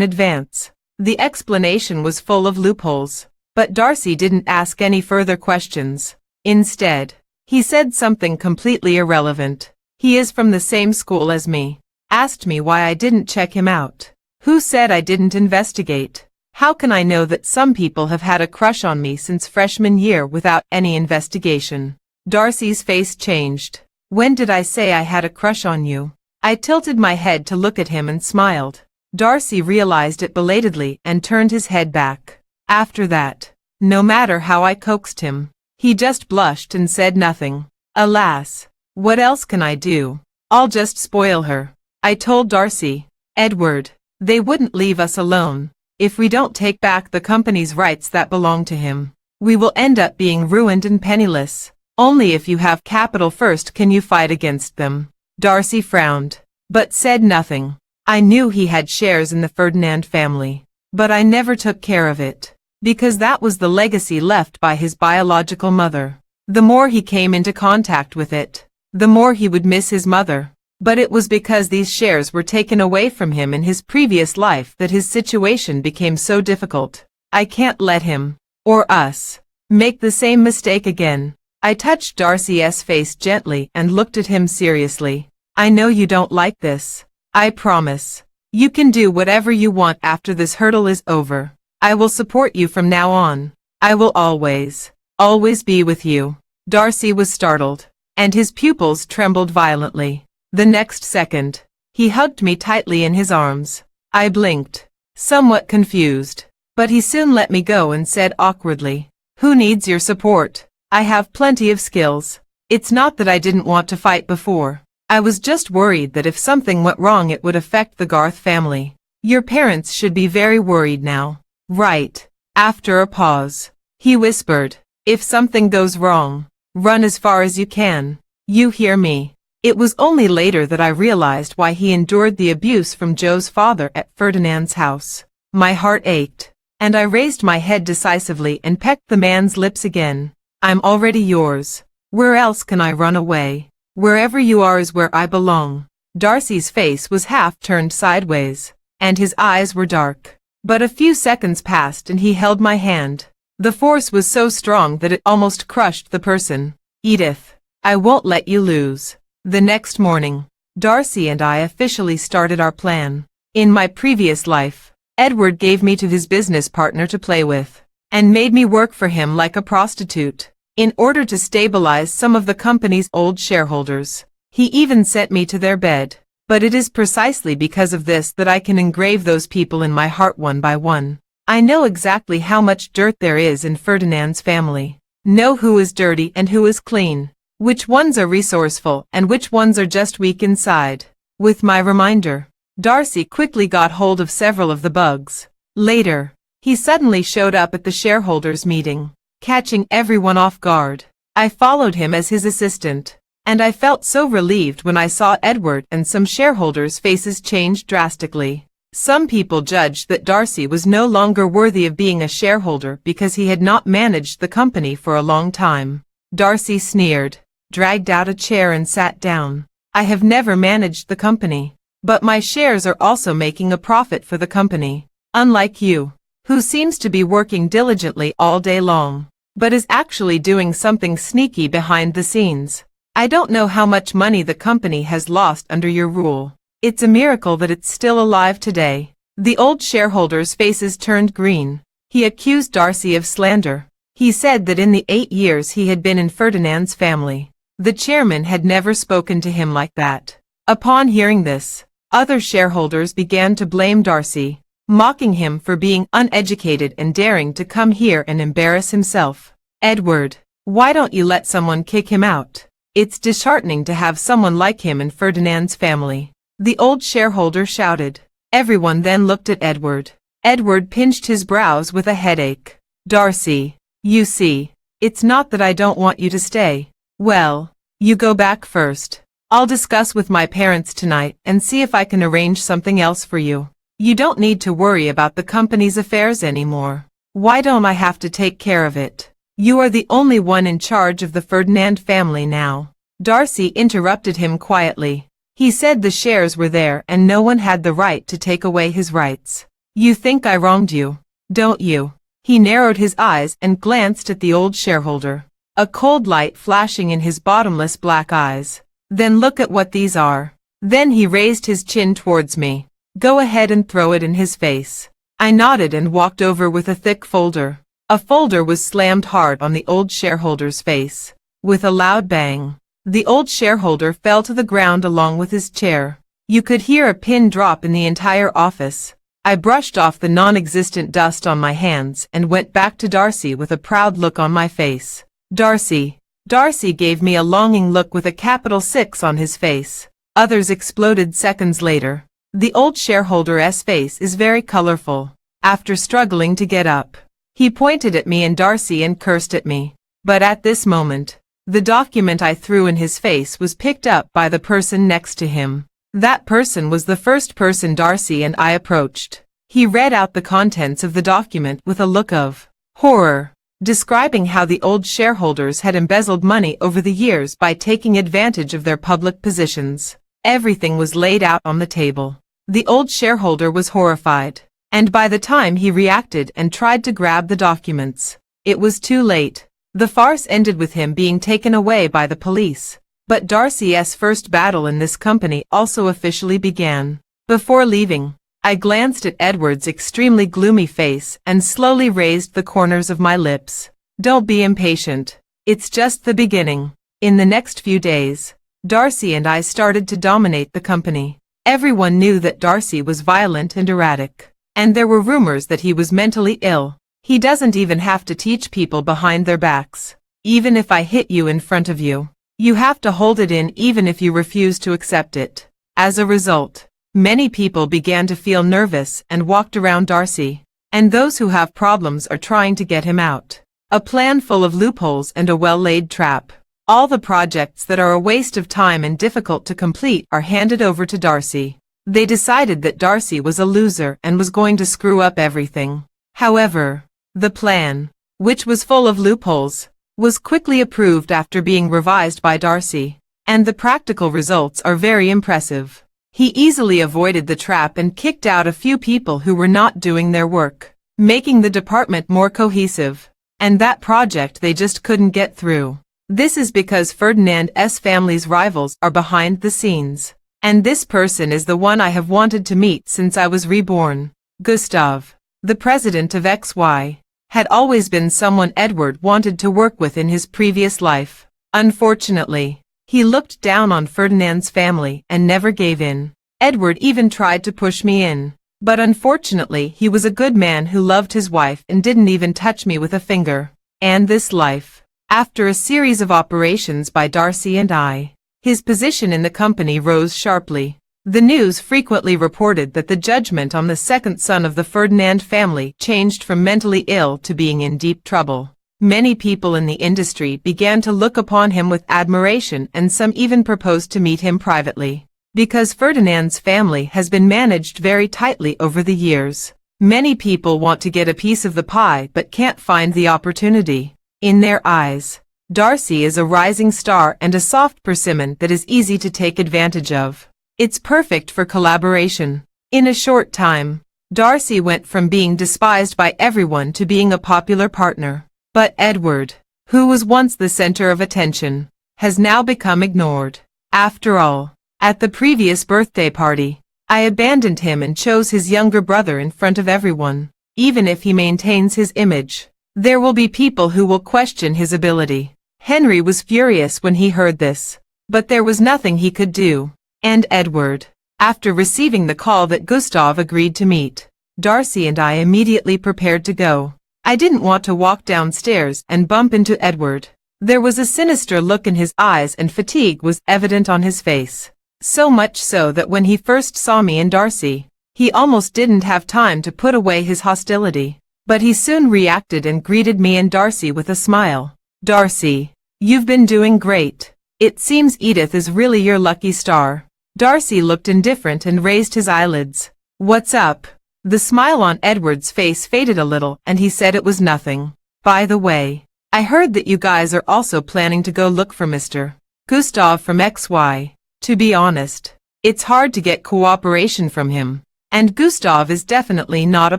advance. The explanation was full of loopholes, but Darcy didn't ask any further questions. Instead, he said something completely irrelevant. He is from the same school as me. Asked me why I didn't check him out. Who said I didn't investigate? How can I know that some people have had a crush on me since freshman year without any investigation? Darcy's face changed. When did I say I had a crush on you? I tilted my head to look at him and smiled. Darcy realized it belatedly and turned his head back. After that, no matter how I coaxed him, he just blushed and said nothing. Alas, what else can I do? I'll just spoil her. I told Darcy, Edward, they wouldn't leave us alone. If we don't take back the company's rights that belong to him, we will end up being ruined and penniless. Only if you have capital first can you fight against them. Darcy frowned, but said nothing. I knew he had shares in the Ferdinand family, but I never took care of it, because that was the legacy left by his biological mother. The more he came into contact with it, the more he would miss his mother. But it was because these shares were taken away from him in his previous life that his situation became so difficult. I can't let him, or us, make the same mistake again. I touched Darcy's face gently and looked at him seriously. I know you don't like this. I promise. You can do whatever you want after this hurdle is over. I will support you from now on. I will always be with you. Darcy was startled, and his pupils trembled violently. The next second, he hugged me tightly in his arms. I blinked, somewhat confused, but he soon let me go and said awkwardly, Who needs your support? I have plenty of skills. It's not that I didn't want to fight before. I was just worried that if something went wrong it would affect the Garth family. Your parents should be very worried now. Right. After a pause, he whispered, If something goes wrong, run as far as you can. You hear me? It was only later that I realized why he endured the abuse from Joe's father at Ferdinand's house. My heart ached, and I raised my head decisively and pecked the man's lips again. I'm already yours. Where else can I run away? Wherever you are is where I belong. Darcy's face was half turned sideways, and his eyes were dark. But a few seconds passed and he held my hand. The force was so strong that it almost crushed the person. Edith, I won't let you lose. The next morning, Darcy and I officially started our plan. In my previous life, Edward gave me to his business partner to play with, and made me work for him like a prostitute, in order to stabilize some of the company's old shareholders. He even sent me to their bed. But it is precisely because of this that I can engrave those people in my heart one by one. I know exactly how much dirt there is in Ferdinand's family. Know who is dirty and who is clean. Which ones are resourceful and which ones are just weak inside. With my reminder, Darcy quickly got hold of several of the bugs. Later, he suddenly showed up at the shareholders' meeting, catching everyone off guard. I followed him as his assistant, and I felt so relieved when I saw Edward and some shareholders' faces changed drastically. Some people judged that Darcy was no longer worthy of being a shareholder because he had not managed the company for a long time. Darcy sneered, dragged out a chair and sat down. I have never managed the company, but my shares are also making a profit for the company. Unlike you, who seems to be working diligently all day long, but is actually doing something sneaky behind the scenes. I don't know how much money the company has lost under your rule. It's a miracle that it's still alive today. The old shareholders' faces turned green. He accused Darcy of slander. He said that in the 8 years he had been in Ferdinand's family, the chairman had never spoken to him like that. Upon hearing this, other shareholders began to blame Darcy, mocking him for being uneducated and daring to come here and embarrass himself. Edward, why don't you let someone kick him out? It's disheartening to have someone like him in Ferdinand's family. The old shareholder shouted. Everyone then looked at Edward. Edward pinched his brows with a headache. Darcy, you see, it's not that I don't want you to stay. Well, you go back first. I'll discuss with my parents tonight and see if I can arrange something else for you. You don't need to worry about the company's affairs anymore. Why don't I have to take care of it? You are the only one in charge of the Ferdinand family now. Darcy interrupted him quietly. He said the shares were there and no one had the right to take away his rights. You think I wronged you, don't you? He narrowed his eyes and glanced at the old shareholder, a cold light flashing in his bottomless black eyes. Then look at what these are. Then he raised his chin towards me. Go ahead and throw it in his face. I nodded and walked over with a thick folder. A folder was slammed hard on the old shareholder's face. With a loud bang, the old shareholder fell to the ground along with his chair. You could hear a pin drop in the entire office. I brushed off the non-existent dust on my hands and went back to Darcy with a proud look on my face. Darcy. Darcy gave me a longing look with a capital 6 on his face. Others exploded seconds later. The old shareholder's face is very colorful. After struggling to get up, he pointed at me and Darcy and cursed at me. But at this moment, the document I threw in his face was picked up by the person next to him. That person was the first person Darcy and I approached. He read out the contents of the document with a look of horror, describing how the old shareholders had embezzled money over the years by taking advantage of their public positions. Everything was laid out on the table. The old shareholder was horrified, and by the time he reacted and tried to grab the documents, it was too late. The farce ended with him being taken away by the police. But Darcy's first battle in this company also officially began. Before leaving, I glanced at Edward's extremely gloomy face and slowly raised the corners of my lips. Don't be impatient. It's just the beginning. In the next few days, Darcy and I started to dominate the company. Everyone knew that Darcy was violent and erratic, and there were rumors that he was mentally ill. He doesn't even have to teach people behind their backs. Even if I hit you in front of you, you have to hold it in even if you refuse to accept it. As a result, many people began to feel nervous and walked around Darcy, and those who have problems are trying to get him out. A plan full of loopholes and a well-laid trap. All the projects that are a waste of time and difficult to complete are handed over to Darcy. They decided that Darcy was a loser and was going to screw up everything. However, the plan, which was full of loopholes, was quickly approved after being revised by Darcy, and the practical results are very impressive. He easily avoided the trap and kicked out a few people who were not doing their work, making the department more cohesive, and that project they just couldn't get through. This is because Ferdinand's family's rivals are behind the scenes, and this person is the one I have wanted to meet since I was reborn. Gustav, the president of XY, had always been someone Edward wanted to work with in his previous life. Unfortunately, he looked down on Ferdinand's family and never gave in. Edward even tried to push me in, But unfortunately he was a good man who loved his wife and didn't even touch me with a finger. And this life. After a series of operations by Darcy and I, his position in the company rose sharply. The news frequently reported that the judgment on the second son of the Ferdinand family changed from mentally ill to being in deep trouble. Many people in the industry began to look upon him with admiration, and some even proposed to meet him privately. Because Ferdinand's family has been managed very tightly over the years, many people want to get a piece of the pie but can't find the opportunity. In their eyes, Darcy is a rising star and a soft persimmon that is easy to take advantage of. It's perfect for collaboration. In a short time, Darcy went from being despised by everyone to being a popular partner. But Edward, who was once the center of attention, has now become ignored. After all, at the previous birthday party, I abandoned him and chose his younger brother in front of everyone. Even if he maintains his image, there will be people who will question his ability. Henry was furious when he heard this, but there was nothing he could do. And Edward, after receiving the call that Gustav agreed to meet, Darcy and I immediately prepared to go. I didn't want to walk downstairs and bump into Edward. There was a sinister look in his eyes and fatigue was evident on his face. So much so that when he first saw me and Darcy, he almost didn't have time to put away his hostility. But he soon reacted and greeted me and Darcy with a smile. "Darcy, you've been doing great. It seems Edith is really your lucky star." Darcy looked indifferent and raised his eyelids. "What's up?" The smile on Edward's face faded a little and he said it was nothing. "By the way, I heard that you guys are also planning to go look for Mr. Gustav from XY. To be honest, it's hard to get cooperation from him. And Gustav is definitely not a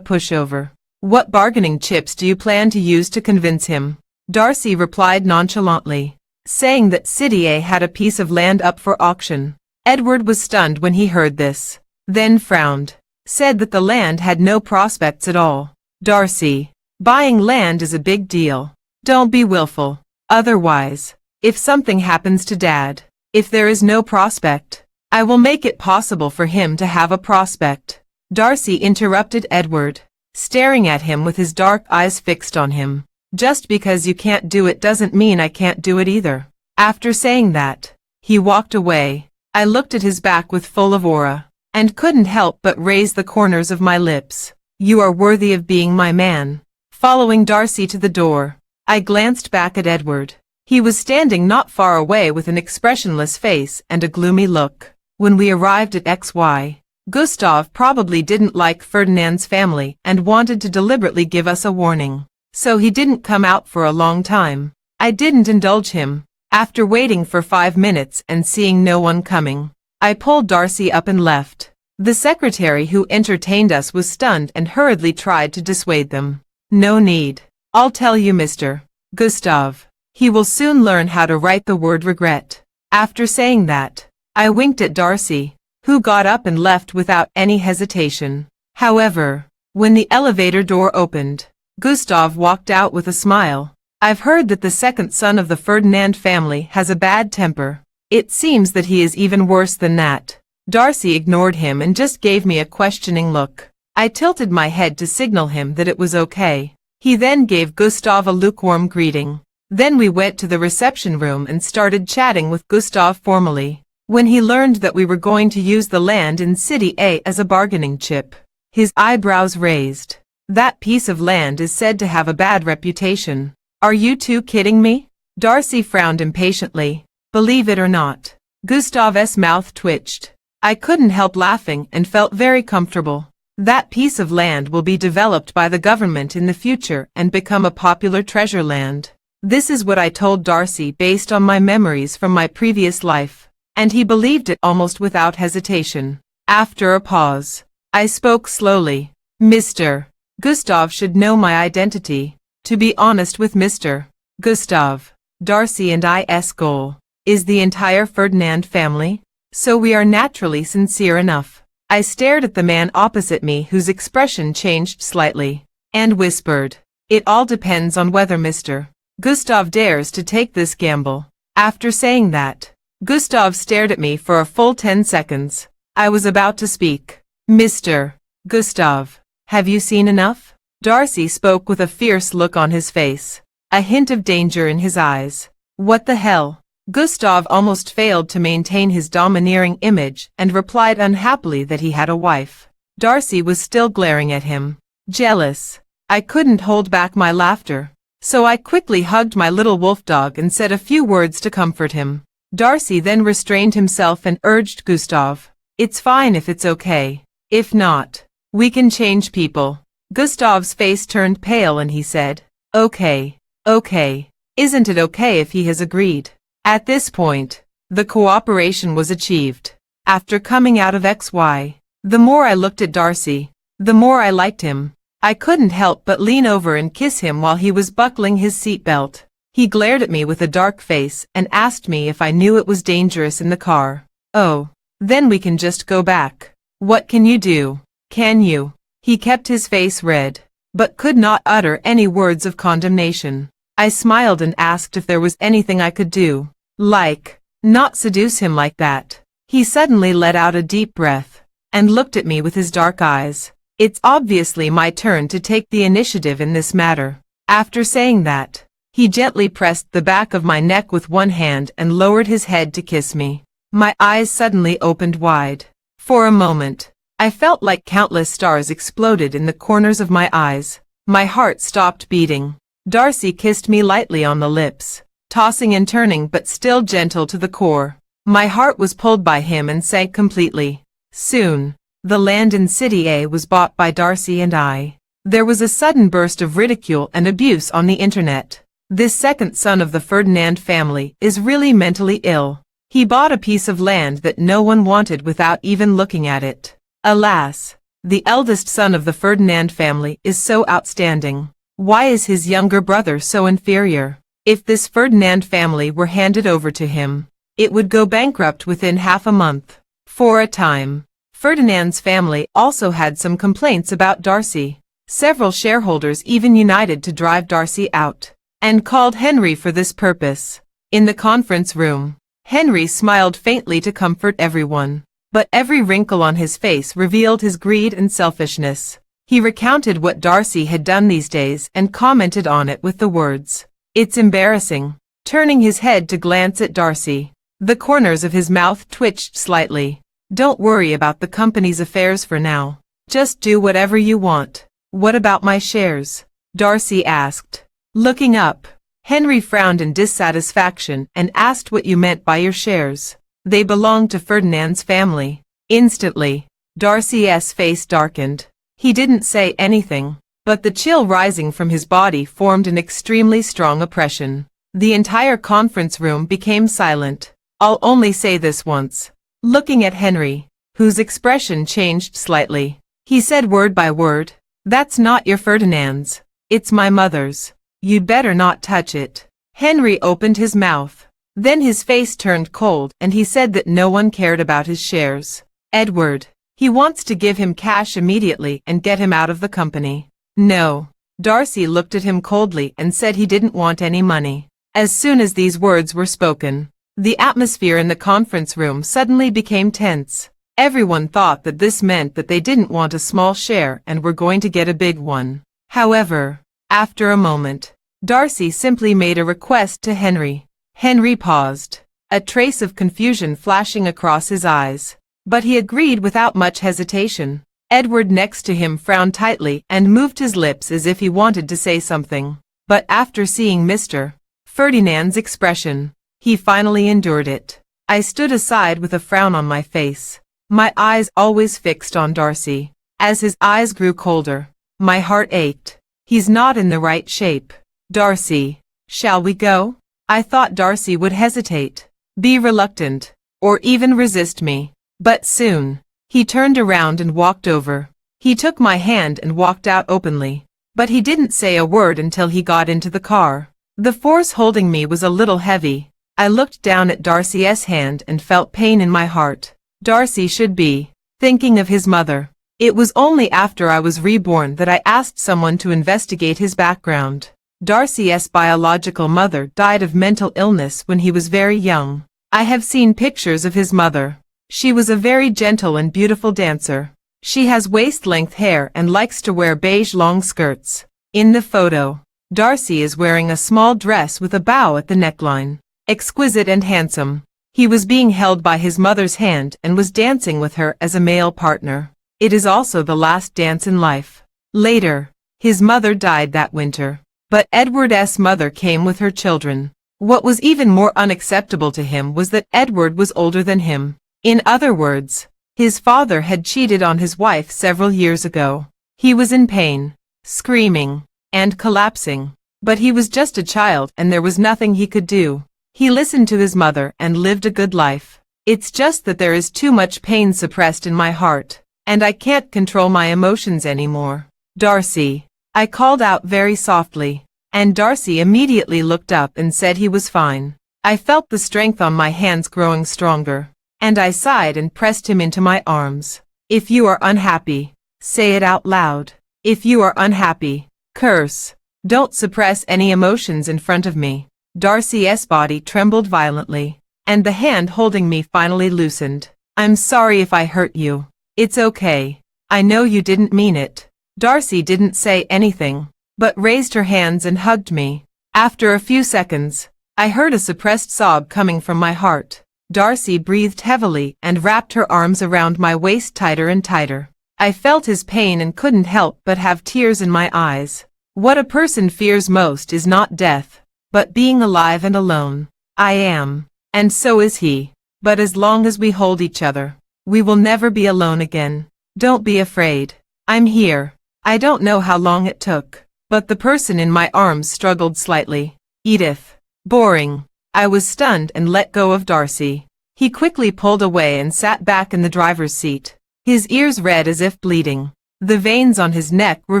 pushover. What bargaining chips do you plan to use to convince him?" Darcy replied nonchalantly, saying that City A had a piece of land up for auction. Edward was stunned when he heard this, then frowned, said that the land had no prospects at all. "Darcy, buying land is a big deal. Don't be willful. Otherwise, if something happens to Dad, if there is no prospect, I will make it possible for him to have a prospect." Darcy interrupted Edward, staring at him with his dark eyes fixed on him. "Just because you can't do it doesn't mean I can't do it either." After saying that, he walked away. I looked at his back with full of aura, and couldn't help but raise the corners of my lips. "You are worthy of being my man." Following Darcy to the door, I glanced back at Edward. He was standing not far away with an expressionless face and a gloomy look. When we arrived at XY, Gustav probably didn't like Ferdinand's family and wanted to deliberately give us a warning. So he didn't come out for a long time. I didn't indulge him. After waiting for 5 minutes and seeing no one coming, I pulled Darcy up and left. The secretary who entertained us was stunned and hurriedly tried to dissuade them. "No need. I'll tell you Mr. Gustav. He will soon learn how to write the word regret." After saying that, I winked at Darcy, who got up and left without any hesitation. However, when the elevator door opened, Gustav walked out with a smile. "I've heard that the second son of the Ferdinand family has a bad temper. It seems that he is even worse than that." Darcy ignored him and just gave me a questioning look. I tilted my head to signal him that it was okay. He then gave Gustav a lukewarm greeting. Then we went to the reception room and started chatting with Gustav formally. When he learned that we were going to use the land in City A as a bargaining chip, his eyebrows raised. "That piece of land is said to have a bad reputation. Are you two kidding me?" Darcy frowned impatiently. "Believe it or not." Gustav's mouth twitched. I couldn't help laughing and felt very comfortable. "That piece of land will be developed by the government in the future and become a popular treasure land." This is what I told Darcy based on my memories from my previous life, and he believed it almost without hesitation. After a pause, I spoke slowly. "Mr. Gustav should know my identity. To be honest with Mr. Gustav, Darcy and I's goal is the entire Ferdinand family, so we are naturally sincere enough." I stared at the man opposite me whose expression changed slightly, and whispered, "It all depends on whether Mr. Gustav dares to take this gamble." After saying that, Gustav stared at me for a full 10 seconds. I was about to speak. "Mr. Gustav, have you seen enough? Darcy spoke with a fierce look on his face, a hint of danger in his eyes. What the hell? Gustav almost failed to maintain his domineering image and replied unhappily that he had a wife. Darcy was still glaring at him, jealous. I couldn't hold back my laughter, so I quickly hugged my little wolf dog and said a few words to comfort him. Darcy then restrained himself and urged Gustav, "It's fine if it's okay. If not, we can change people." Gustav's face turned pale and he said, "Okay, okay. Isn't it okay if he has agreed?" At this point, the cooperation was achieved. After coming out of XY, the more I looked at Darcy, the more I liked him. I couldn't help but lean over and kiss him while he was buckling his seatbelt. He glared at me with a dark face and asked me if I knew it was dangerous in the car. "Oh, then we can just go back. What can you do? Can you?" He kept his face red, but could not utter any words of condemnation. I smiled and asked if there was anything I could do, like, not seduce him like that. He suddenly let out a deep breath, and looked at me with his dark eyes. It's obviously my turn to take the initiative in this matter. After saying that, he gently pressed the back of my neck with one hand and lowered his head to kiss me. My eyes suddenly opened wide. For a moment, I felt like countless stars exploded in the corners of my eyes. My heart stopped beating. Darcy kissed me lightly on the lips, tossing and turning but still gentle to the core. My heart was pulled by him and sank completely. Soon, the land in City A was bought by Darcy and I. There was a sudden burst of ridicule and abuse on the internet. This second son of the Ferdinand family is really mentally ill. He bought a piece of land that no one wanted without even looking at it. Alas, the eldest son of the Ferdinand family is so outstanding. Why is his younger brother so inferior? If this Ferdinand family were handed over to him, it would go bankrupt within half a month. For a time, Ferdinand's family also had some complaints about Darcy. Several shareholders even united to drive Darcy out, and called Henry for this purpose. In the conference room, Henry smiled faintly to comfort everyone, but every wrinkle on his face revealed his greed and selfishness. He recounted what Darcy had done these days and commented on it with the words, "It's embarrassing." Turning his head to glance at Darcy, the corners of his mouth twitched slightly. "Don't worry about the company's affairs for now. Just do whatever you want." "What about my shares?" Darcy asked. Looking up, Henry frowned in dissatisfaction and asked what you meant by your shares. "They belong to Ferdinand's family." Instantly, Darcy's face darkened. He didn't say anything, but the chill rising from his body formed an extremely strong oppression. The entire conference room became silent. I'll only say this once. Looking at Henry, whose expression changed slightly, he said word by word, "That's not your Ferdinand's. It's my mother's. You'd better not touch it." Henry opened his mouth. Then his face turned cold and he said that no one cared about his shares. "Edward, he wants to give him cash immediately and get him out of the company." "No." Darcy looked at him coldly and said he didn't want any money. As soon as these words were spoken, the atmosphere in the conference room suddenly became tense. Everyone thought that this meant that they didn't want a small share and were going to get a big one. However, after a moment, Darcy simply made a request to Henry. Henry paused, a trace of confusion flashing across his eyes, but he agreed without much hesitation. Edward next to him frowned tightly and moved his lips as if he wanted to say something, but after seeing Mr. Ferdinand's expression, he finally endured it. I stood aside with a frown on my face, my eyes always fixed on Darcy. As his eyes grew colder, my heart ached. He's not in the right shape. "Darcy, shall we go?" I thought Darcy would hesitate, be reluctant, or even resist me. But soon, he turned around and walked over. He took my hand and walked out openly, but he didn't say a word until he got into the car. The force holding me was a little heavy. I looked down at Darcy's hand and felt pain in my heart. Darcy should be thinking of his mother. It was only after I was reborn that I asked someone to investigate his background. Darcy's biological mother died of mental illness when he was very young. I have seen pictures of his mother. She was a very gentle and beautiful dancer. She has waist-length hair and likes to wear beige long skirts. In the photo, Darcy is wearing a small dress with a bow at the neckline. Exquisite and handsome. He was being held by his mother's hand and was dancing with her as a male partner. It is also the last dance in life. Later, his mother died that winter. But Edward's mother came with her children. What was even more unacceptable to him was that Edward was older than him. In other words, his father had cheated on his wife several years ago. He was in pain, screaming, and collapsing. But he was just a child and there was nothing he could do. He listened to his mother and lived a good life. It's just that there is too much pain suppressed in my heart, and I can't control my emotions anymore. Darcy, I called out very softly, and Darcy immediately looked up and said he was fine. I felt the strength on my hands growing stronger, and I sighed and pressed him into my arms. If you are unhappy, say it out loud. If you are unhappy, curse. Don't suppress any emotions in front of me. Darcy's body trembled violently, and the hand holding me finally loosened. I'm sorry if I hurt you. It's okay. I know you didn't mean it. Darcy didn't say anything, but raised her hands and hugged me. After a few seconds, I heard a suppressed sob coming from my heart. Darcy breathed heavily and wrapped her arms around my waist tighter and tighter. I felt his pain and couldn't help but have tears in my eyes. What a person fears most is not death, but being alive and alone. I am, and so is he. But as long as we hold each other, we will never be alone again. Don't be afraid. I'm here. I don't know how long it took, but the person in my arms struggled slightly. Edith. Boring. I was stunned and let go of Darcy. He quickly pulled away and sat back in the driver's seat. His ears red as if bleeding. The veins on his neck were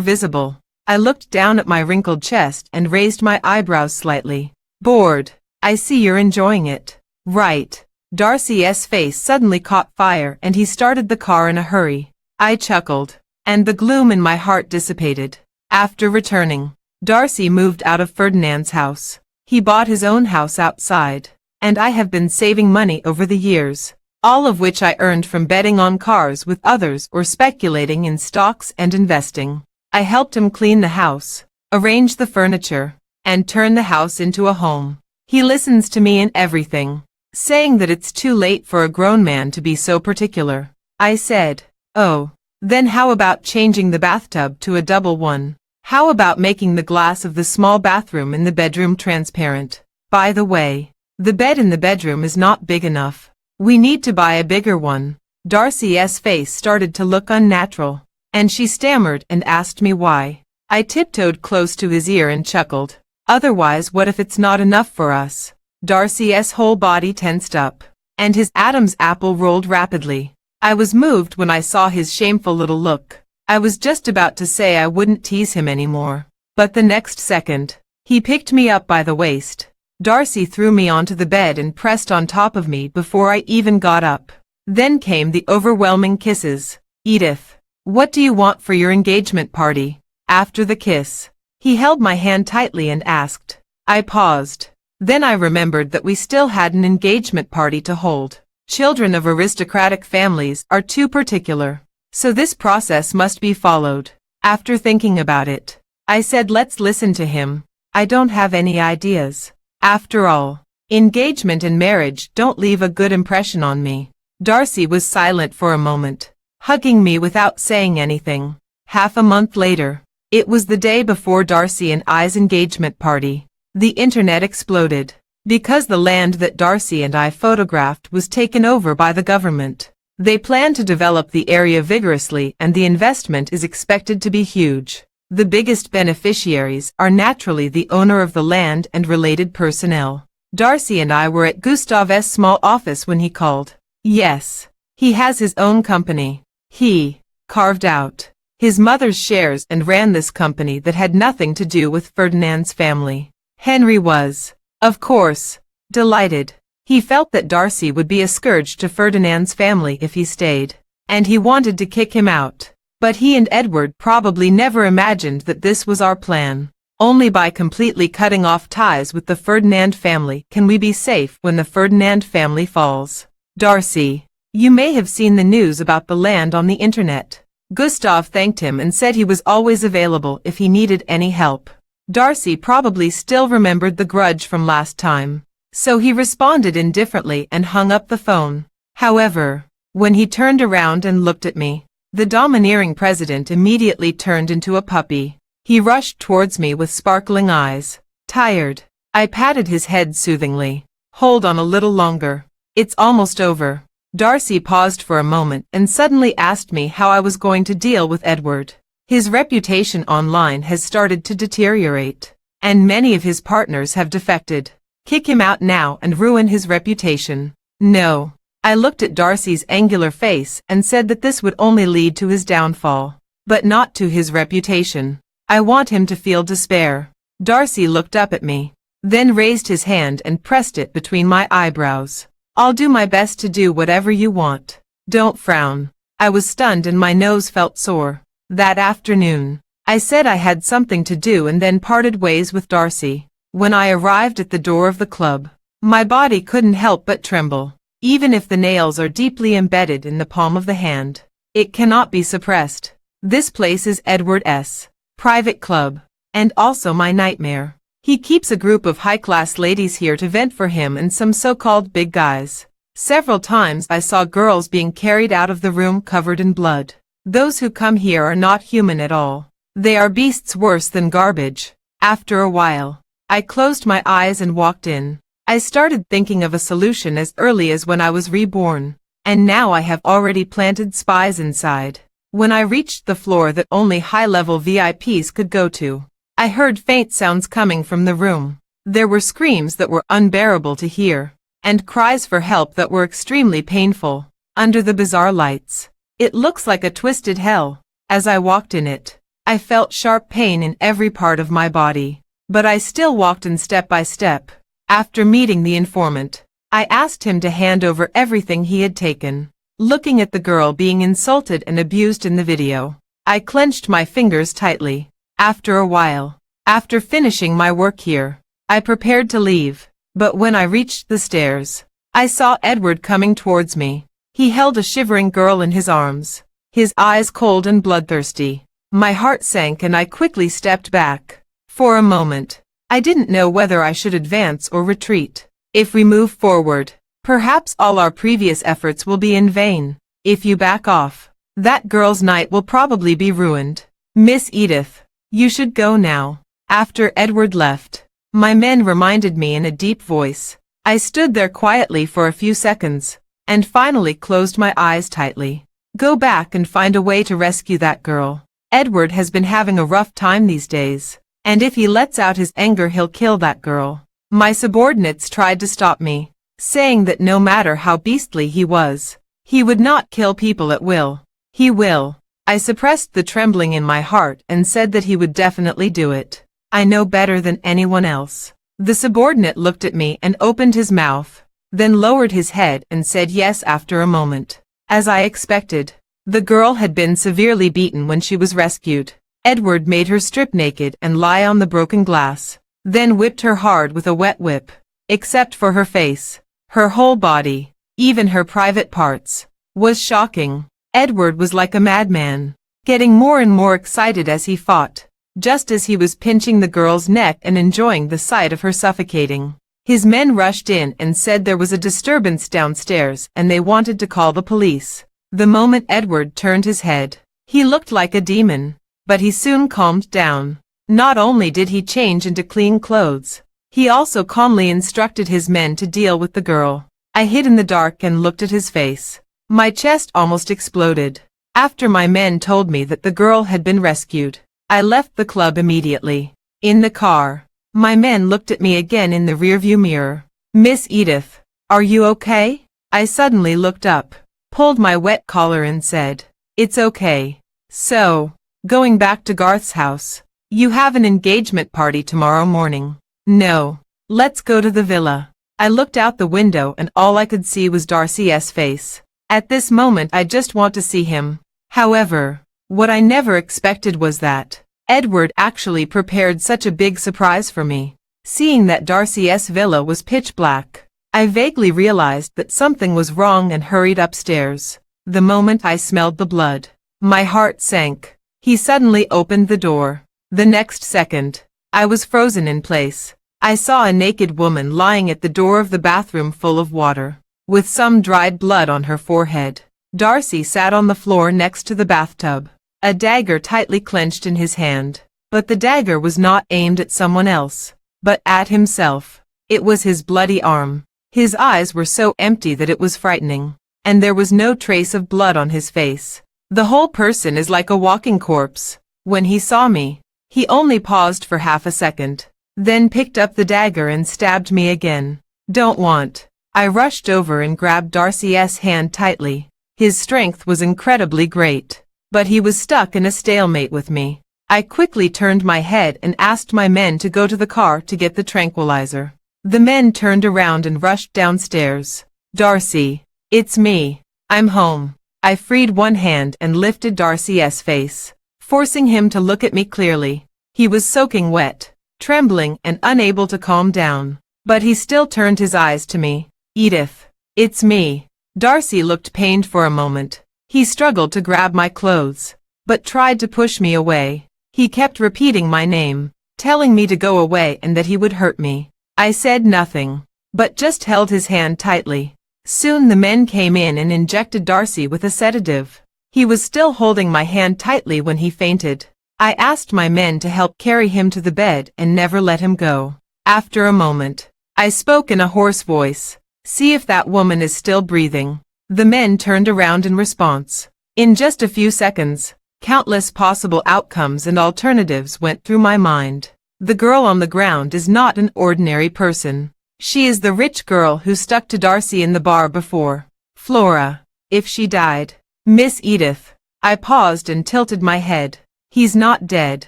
visible. I looked down at my wrinkled chest and raised my eyebrows slightly. Bored. I see you're enjoying it. Right. Darcy's face suddenly caught fire and he started the car in a hurry. I chuckled, and the gloom in my heart dissipated. After returning, Darcy moved out of Ferdinand's house. He bought his own house outside, and I have been saving money over the years, all of which I earned from betting on cars with others or speculating in stocks and investing. I helped him clean the house, arrange the furniture, and turn the house into a home. He listens to me in everything, saying that it's too late for a grown man to be so particular. I said, oh, then how about changing the bathtub to a double one? How about making the glass of the small bathroom in the bedroom transparent? By the way, the bed in the bedroom is not big enough. We need to buy a bigger one. Darcy's face started to look unnatural, and she stammered and asked me why. I tiptoed close to his ear and chuckled. Otherwise, what if it's not enough for us? Darcy's whole body tensed up, and his Adam's apple rolled rapidly. I was moved when I saw his shameful little look. I was just about to say I wouldn't tease him anymore, but the next second, he picked me up by the waist. Darcy threw me onto the bed and pressed on top of me before I even got up. Then came the overwhelming kisses. Edith, what do you want for your engagement party? After the kiss, he held my hand tightly and asked. I paused. Then I remembered that we still had an engagement party to hold. Children of aristocratic families are too particular, so this process must be followed. After thinking about it, I said let's listen to him. I don't have any ideas. After all, engagement and marriage don't leave a good impression on me. Darcy was silent for a moment, hugging me without saying anything. Half a month later, it was the day before Darcy and I's engagement party. The internet exploded, because the land that Darcy and I photographed was taken over by the government. They plan to develop the area vigorously and the investment is expected to be huge. The biggest beneficiaries are naturally the owner of the land and related personnel. Darcy and I were at Gustav's small office when he called. Yes, he has his own company. He carved out his mother's shares and ran this company that had nothing to do with Ferdinand's family. Henry was, of course, delighted. He felt that Darcy would be a scourge to Ferdinand's family if he stayed, and he wanted to kick him out. But he and Edward probably never imagined that this was our plan. Only by completely cutting off ties with the Ferdinand family can we be safe when the Ferdinand family falls. Darcy, you may have seen the news about the land on the internet. Gustav thanked him and said he was always available if he needed any help. Darcy probably still remembered the grudge from last time, so he responded indifferently and hung up the phone. However, when he turned around and looked at me, the domineering president immediately turned into a puppy. He rushed towards me with sparkling eyes. Tired. I patted his head soothingly. Hold on a little longer. It's almost over. Darcy paused for a moment and suddenly asked me how I was going to deal with Edward. His reputation online has started to deteriorate, and many of his partners have defected. Kick him out now and ruin his reputation. No. I looked at Darcy's angular face and said that this would only lead to his downfall, but not to his reputation. I want him to feel despair. Darcy looked up at me, then raised his hand and pressed it between my eyebrows. I'll do my best to do whatever you want. Don't frown. I was stunned and my nose felt sore. That afternoon, I said I had something to do and then parted ways with Darcy. When I arrived at the door of the club, my body couldn't help but tremble. Even if the nails are deeply embedded in the palm of the hand, it cannot be suppressed. This place is Edward's private club, and also my nightmare. He keeps a group of high-class ladies here to vent for him and some so-called big guys. Several times I saw girls being carried out of the room covered in blood. Those who come here are not human at all. They are beasts worse than garbage. After a while, I closed my eyes and walked in. I started thinking of a solution as early as when I was reborn, and now I have already planted spies inside. When I reached the floor that only high-level VIPs could go to, I heard faint sounds coming from the room. There were screams that were unbearable to hear, and cries for help that were extremely painful. Under the bizarre lights, it looks like a twisted hell. As I walked in it, I felt sharp pain in every part of my body, but I still walked in step by step. After meeting the informant, I asked him to hand over everything he had taken. Looking at the girl being insulted and abused in the video, I clenched my fingers tightly. After a while, after finishing my work here, I prepared to leave, but when I reached the stairs, I saw Edward coming towards me. He held a shivering girl in his arms, his eyes cold and bloodthirsty. My heart sank and I quickly stepped back. For a moment, I didn't know whether I should advance or retreat. If we move forward, perhaps all our previous efforts will be in vain. If you back off, that girl's night will probably be ruined. Miss Edith, you should go now. After Edward left, my men reminded me in a deep voice. I stood there quietly for a few seconds, and finally closed my eyes tightly. Go back and find a way to rescue that girl. Edward has been having a rough time these days, and if he lets out his anger he'll kill that girl. My subordinates tried to stop me, saying that no matter how beastly he was, he would not kill people at will. He will. I suppressed the trembling in my heart and said that he would definitely do it. I know better than anyone else. The subordinate looked at me and opened his mouth, then lowered his head and said yes after a moment. As I expected, the girl had been severely beaten when she was rescued. Edward made her strip naked and lie on the broken glass, then whipped her hard with a wet whip, except for her face. Her whole body, even her private parts, was shocking. Edward was like a madman, getting more and more excited as he fought, just as he was pinching the girl's neck and enjoying the sight of her suffocating. His men rushed in and said there was a disturbance downstairs and they wanted to call the police. The moment Edward turned his head, he looked like a demon, but he soon calmed down. Not only did he change into clean clothes, he also calmly instructed his men to deal with the girl. I hid in the dark and looked at his face. My chest almost exploded. After my men told me that the girl had been rescued, I left the club immediately. In the car, my men looked at me again in the rearview mirror. Miss Edith, are you okay? I suddenly looked up, pulled my wet collar and said, it's okay. So, going back to Garth's house. You have an engagement party tomorrow morning. No, let's go to the villa. I looked out the window and all I could see was Darcy's face. At this moment I just want to see him. However, what I never expected was that Edward actually prepared such a big surprise for me. Seeing that Darcy's villa was pitch black, I vaguely realized that something was wrong and hurried upstairs. The moment I smelled the blood, My heart sank. He suddenly opened the door. The next second, I was frozen in place. I saw a naked woman lying at the door of the bathroom full of water, with some dried blood on her forehead. Darcy sat on the floor next to the bathtub, a dagger tightly clenched in his hand. But the dagger was not aimed at someone else, but at himself. It was his bloody arm. His eyes were so empty that it was frightening, and there was no trace of blood on his face. The whole person is like a walking corpse. When he saw me, he only paused for half a second, then picked up the dagger and stabbed me again. Don't want. I rushed over and grabbed Darcy's hand tightly. His strength was incredibly great, but he was stuck in a stalemate with me. I quickly turned my head and asked my men to go to the car to get the tranquilizer. The men turned around and rushed downstairs. Darcy, it's me. I'm home. I freed one hand and lifted Darcy's face, forcing him to look at me clearly. He was soaking wet, trembling and unable to calm down, but he still turned his eyes to me. Edith, it's me. Darcy looked pained for a moment. He struggled to grab my clothes, but tried to push me away. He kept repeating my name, telling me to go away and that he would hurt me. I said nothing, but just held his hand tightly. Soon the men came in and injected Darcy with a sedative. He was still holding my hand tightly when he fainted. I asked my men to help carry him to the bed and never let him go. After a moment, I spoke in a hoarse voice. See if that woman is still breathing. The men turned around in response. In just a few seconds, countless possible outcomes and alternatives went through my mind. The girl on the ground is not an ordinary person. She is the rich girl who stuck to Darcy in the bar before. Flora, if she died. Miss Edith. I paused and tilted my head. He's not dead.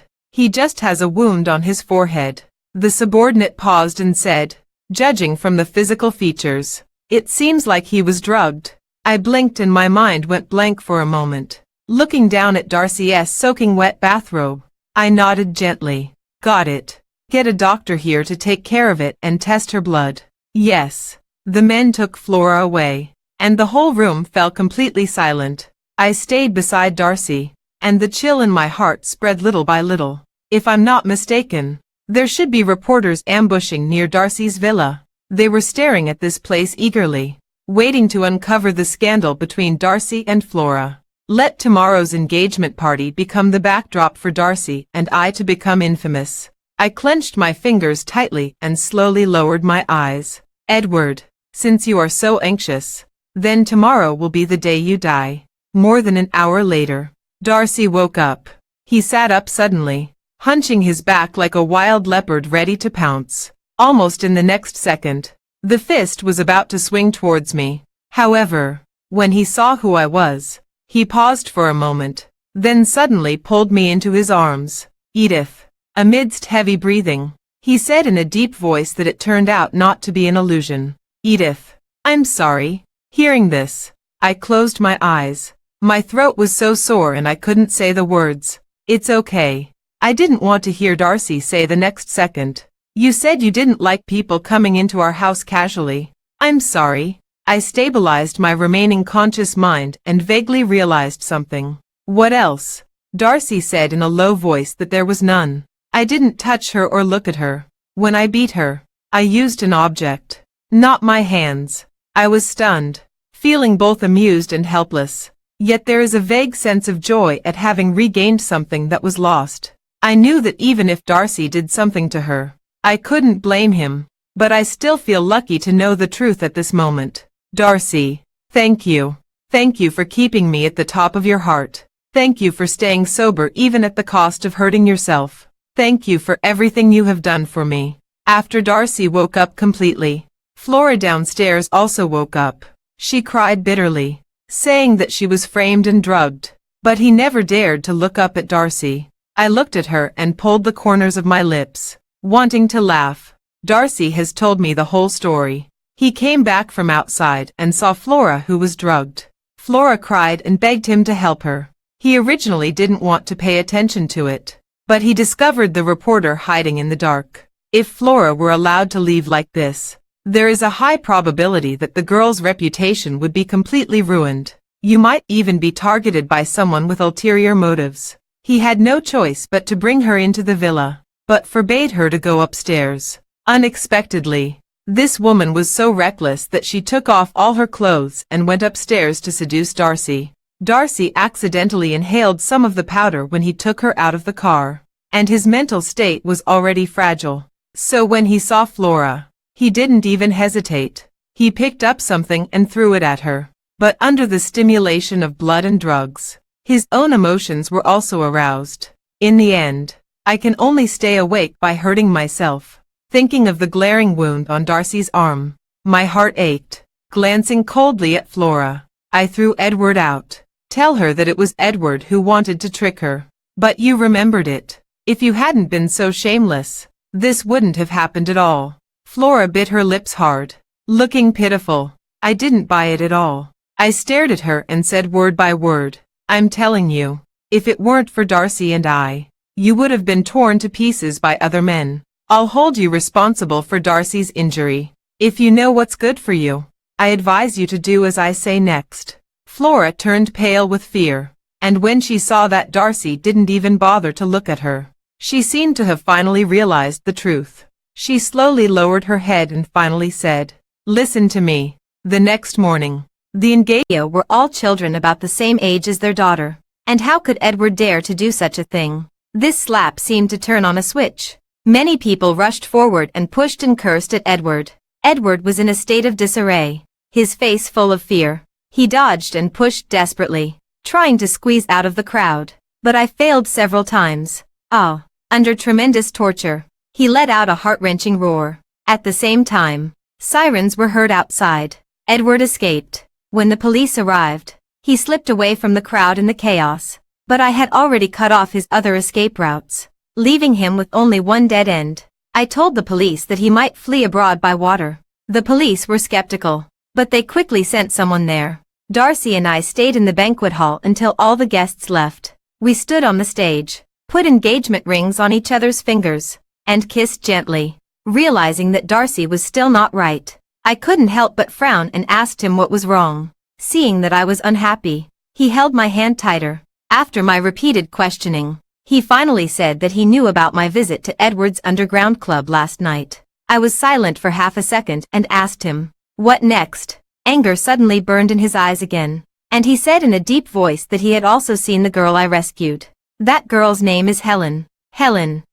He just has a wound on his forehead. The subordinate paused and said, judging from the physical features, it seems like he was drugged. I blinked and my mind went blank for a moment. Looking down at Darcy's soaking wet bathrobe, I nodded gently. Got it. Get a doctor here to take care of it and test her blood. Yes. The men took Flora away, and the whole room fell completely silent. I stayed beside Darcy, and the chill in my heart spread little by little. If I'm not mistaken, there should be reporters ambushing near Darcy's villa. They were staring at this place eagerly, waiting to uncover the scandal between Darcy and Flora. Let tomorrow's engagement party become the backdrop for Darcy and I to become infamous. I clenched my fingers tightly and slowly lowered my eyes. Edward, since you are so anxious, then tomorrow will be the day you die. More than an hour later, Darcy woke up. He sat up suddenly, hunching his back like a wild leopard ready to pounce. Almost in the next second, the fist was about to swing towards me. However, when he saw who I was, he paused for a moment, then suddenly pulled me into his arms. Edith. Amidst heavy breathing, he said in a deep voice that it turned out not to be an illusion. Edith, I'm sorry. Hearing this, I closed my eyes. My throat was so sore and I couldn't say the words. It's okay. I didn't want to hear Darcy say the next second. You said you didn't like people coming into our house casually. I'm sorry. I stabilized my remaining conscious mind and vaguely realized something. What else? Darcy said in a low voice that there was none. I didn't touch her or look at her. When I beat her, I used an object, not my hands. I was stunned, feeling both amused and helpless. Yet there is a vague sense of joy at having regained something that was lost. I knew that even if Darcy did something to her, I couldn't blame him, but I still feel lucky to know the truth at this moment. Darcy, thank you. Thank you for keeping me at the top of your heart. Thank you for staying sober even at the cost of hurting yourself. Thank you for everything you have done for me. After Darcy woke up completely, Flora downstairs also woke up. She cried bitterly, saying that she was framed and drugged, but he never dared to look up at Darcy. I looked at her and pulled the corners of my lips, wanting to laugh. Darcy has told me the whole story. He came back from outside and saw Flora who was drugged. Flora cried and begged him to help her. He originally didn't want to pay attention to it, but he discovered the reporter hiding in the dark. If Flora were allowed to leave like this, there is a high probability that the girl's reputation would be completely ruined. You might even be targeted by someone with ulterior motives. He had no choice but to bring her into the villa, but forbade her to go upstairs. Unexpectedly, this woman was so reckless that she took off all her clothes and went upstairs to seduce Darcy. Darcy accidentally inhaled some of the powder when he took her out of the car, and his mental state was already fragile. So when he saw Flora, he didn't even hesitate. He picked up something and threw it at her. But under the stimulation of blood and drugs, his own emotions were also aroused. In the end, I can only stay awake by hurting myself, thinking of the glaring wound on Darcy's arm. My heart ached. Glancing coldly at Flora, I threw Edward out. Tell her that it was Edward who wanted to trick her. But you remembered it. If you hadn't been so shameless, this wouldn't have happened at all. Flora bit her lips hard, looking pitiful. I didn't buy it at all. I stared at her and said word by word, I'm telling you, if it weren't for Darcy and I, you would have been torn to pieces by other men. I'll hold you responsible for Darcy's injury. If you know what's good for you, I advise you to do as I say next. Flora turned pale with fear, and when she saw that Darcy didn't even bother to look at her, she seemed to have finally realized the truth. She slowly lowered her head and finally said, Listen to me. The next morning, the engaged were all children about the same age as their daughter. And how could Edward dare to do such a thing? This slap seemed to turn on a switch. Many people rushed forward and pushed and cursed at Edward. Edward was in a state of disarray, his face full of fear. He dodged and pushed desperately, trying to squeeze out of the crowd. But I failed several times. Under tremendous torture, he let out a heart-wrenching roar. At the same time, sirens were heard outside. Edward escaped. When the police arrived, he slipped away from the crowd in the chaos. But I had already cut off his other escape routes, leaving him with only one dead end. I told the police that he might flee abroad by water. The police were skeptical, but they quickly sent someone there. Darcy and I stayed in the banquet hall until all the guests left. We stood on the stage, put engagement rings on each other's fingers, and kissed gently. Realizing that Darcy was still not right, I couldn't help but frown and asked him what was wrong. Seeing that I was unhappy, he held my hand tighter. After my repeated questioning, he finally said that he knew about my visit to Edward's underground club last night. I was silent for half a second and asked him, what next? Anger suddenly burned in his eyes again, and he said in a deep voice that he had also seen the girl I rescued. That girl's name is Helen. Helen,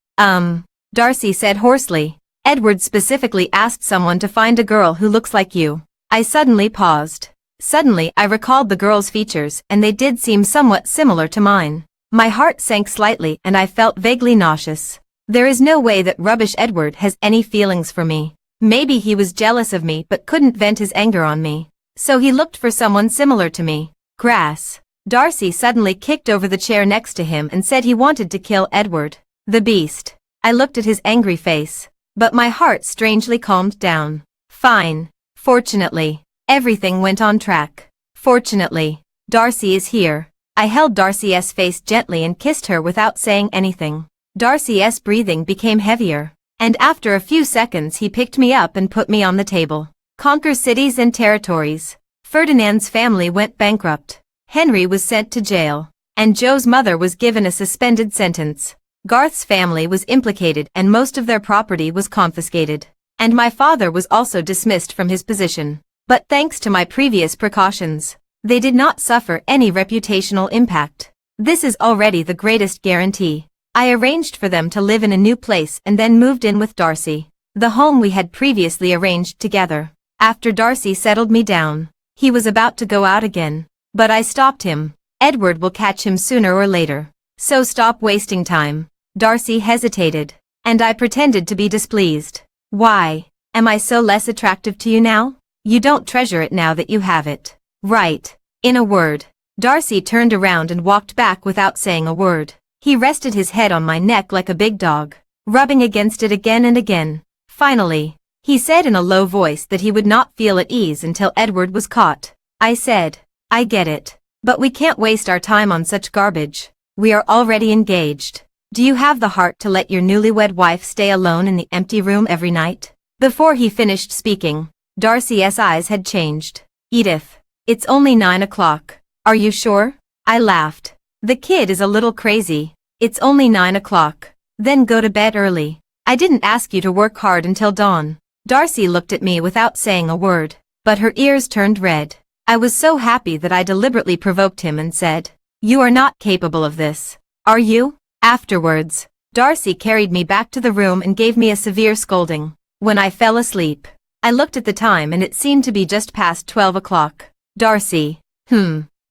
Darcy said hoarsely. Edward specifically asked someone to find a girl who looks like you. I suddenly paused. Suddenly I recalled the girl's features and they did seem somewhat similar to mine. My heart sank slightly and I felt vaguely nauseous. There is no way that rubbish Edward has any feelings for me. Maybe he was jealous of me but couldn't vent his anger on me. So he looked for someone similar to me. Grass. Darcy suddenly kicked over the chair next to him and said he wanted to kill Edward. The beast. I looked at his angry face, but my heart strangely calmed down. Fine. Fortunately, everything went on track. Fortunately, Darcy is here. I held Darcy's face gently and kissed her without saying anything. Darcy's breathing became heavier, and after a few seconds he picked me up and put me on the table. Conquer cities and territories. Ferdinand's family went bankrupt. Henry was sent to jail, and Joe's mother was given a suspended sentence. Garth's family was implicated and most of their property was confiscated. And my father was also dismissed from his position. But thanks to my previous precautions, they did not suffer any reputational impact. This is already the greatest guarantee. I arranged for them to live in a new place and then moved in with Darcy, the home we had previously arranged together. After Darcy settled me down, he was about to go out again. But I stopped him. Edward will catch him sooner or later. So stop wasting time. Darcy hesitated, and I pretended to be displeased. Why? Am I so less attractive to you now? You don't treasure it now that you have it. Right. In a word. Darcy turned around and walked back without saying a word. He rested his head on my neck like a big dog, rubbing against it again and again. Finally, he said in a low voice that he would not feel at ease until Edward was caught. I said, I get it. But we can't waste our time on such garbage. We are already engaged. Do you have the heart to let your newlywed wife stay alone in the empty room every night? Before he finished speaking, Darcy's eyes had changed. Edith, it's only 9 o'clock. Are you sure? I laughed. The kid is a little crazy. It's only 9 o'clock. Then go to bed early. I didn't ask you to work hard until dawn. Darcy looked at me without saying a word, but her ears turned red. I was so happy that I deliberately provoked him and said, "You are not capable of this. Are you?" Afterwards, Darcy carried me back to the room and gave me a severe scolding. When I fell asleep, I looked at the time and it seemed to be just past 12 o'clock. Darcy.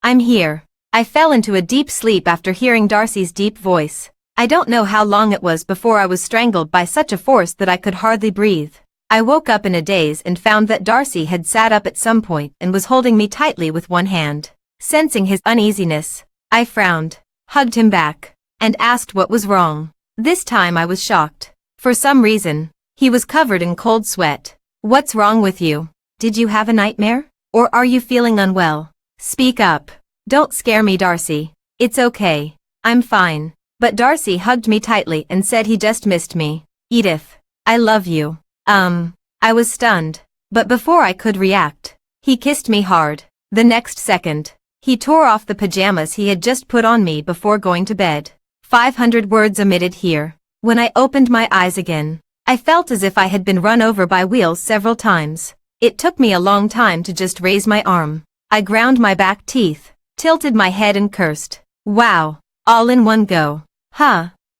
I'm here. I fell into a deep sleep after hearing Darcy's deep voice. I don't know how long it was before I was strangled by such a force that I could hardly breathe. I woke up in a daze and found that Darcy had sat up at some point and was holding me tightly with one hand. Sensing his uneasiness, I frowned, hugged him back, and asked what was wrong. This time I was shocked. For some reason, he was covered in cold sweat. "What's wrong with you? Did you have a nightmare? Or are you feeling unwell? Speak up. Don't scare me, Darcy." "It's okay. I'm fine." But Darcy hugged me tightly and said he just missed me. "Edith, I love you." I was stunned. But before I could react, he kissed me hard. The next second, he tore off the pajamas he had just put on me before going to bed. 500 words omitted here. When I opened my eyes again, I felt as if I had been run over by wheels several times. It took me a long time to just raise my arm. I ground my back teeth, tilted my head and cursed. Wow, all in one go.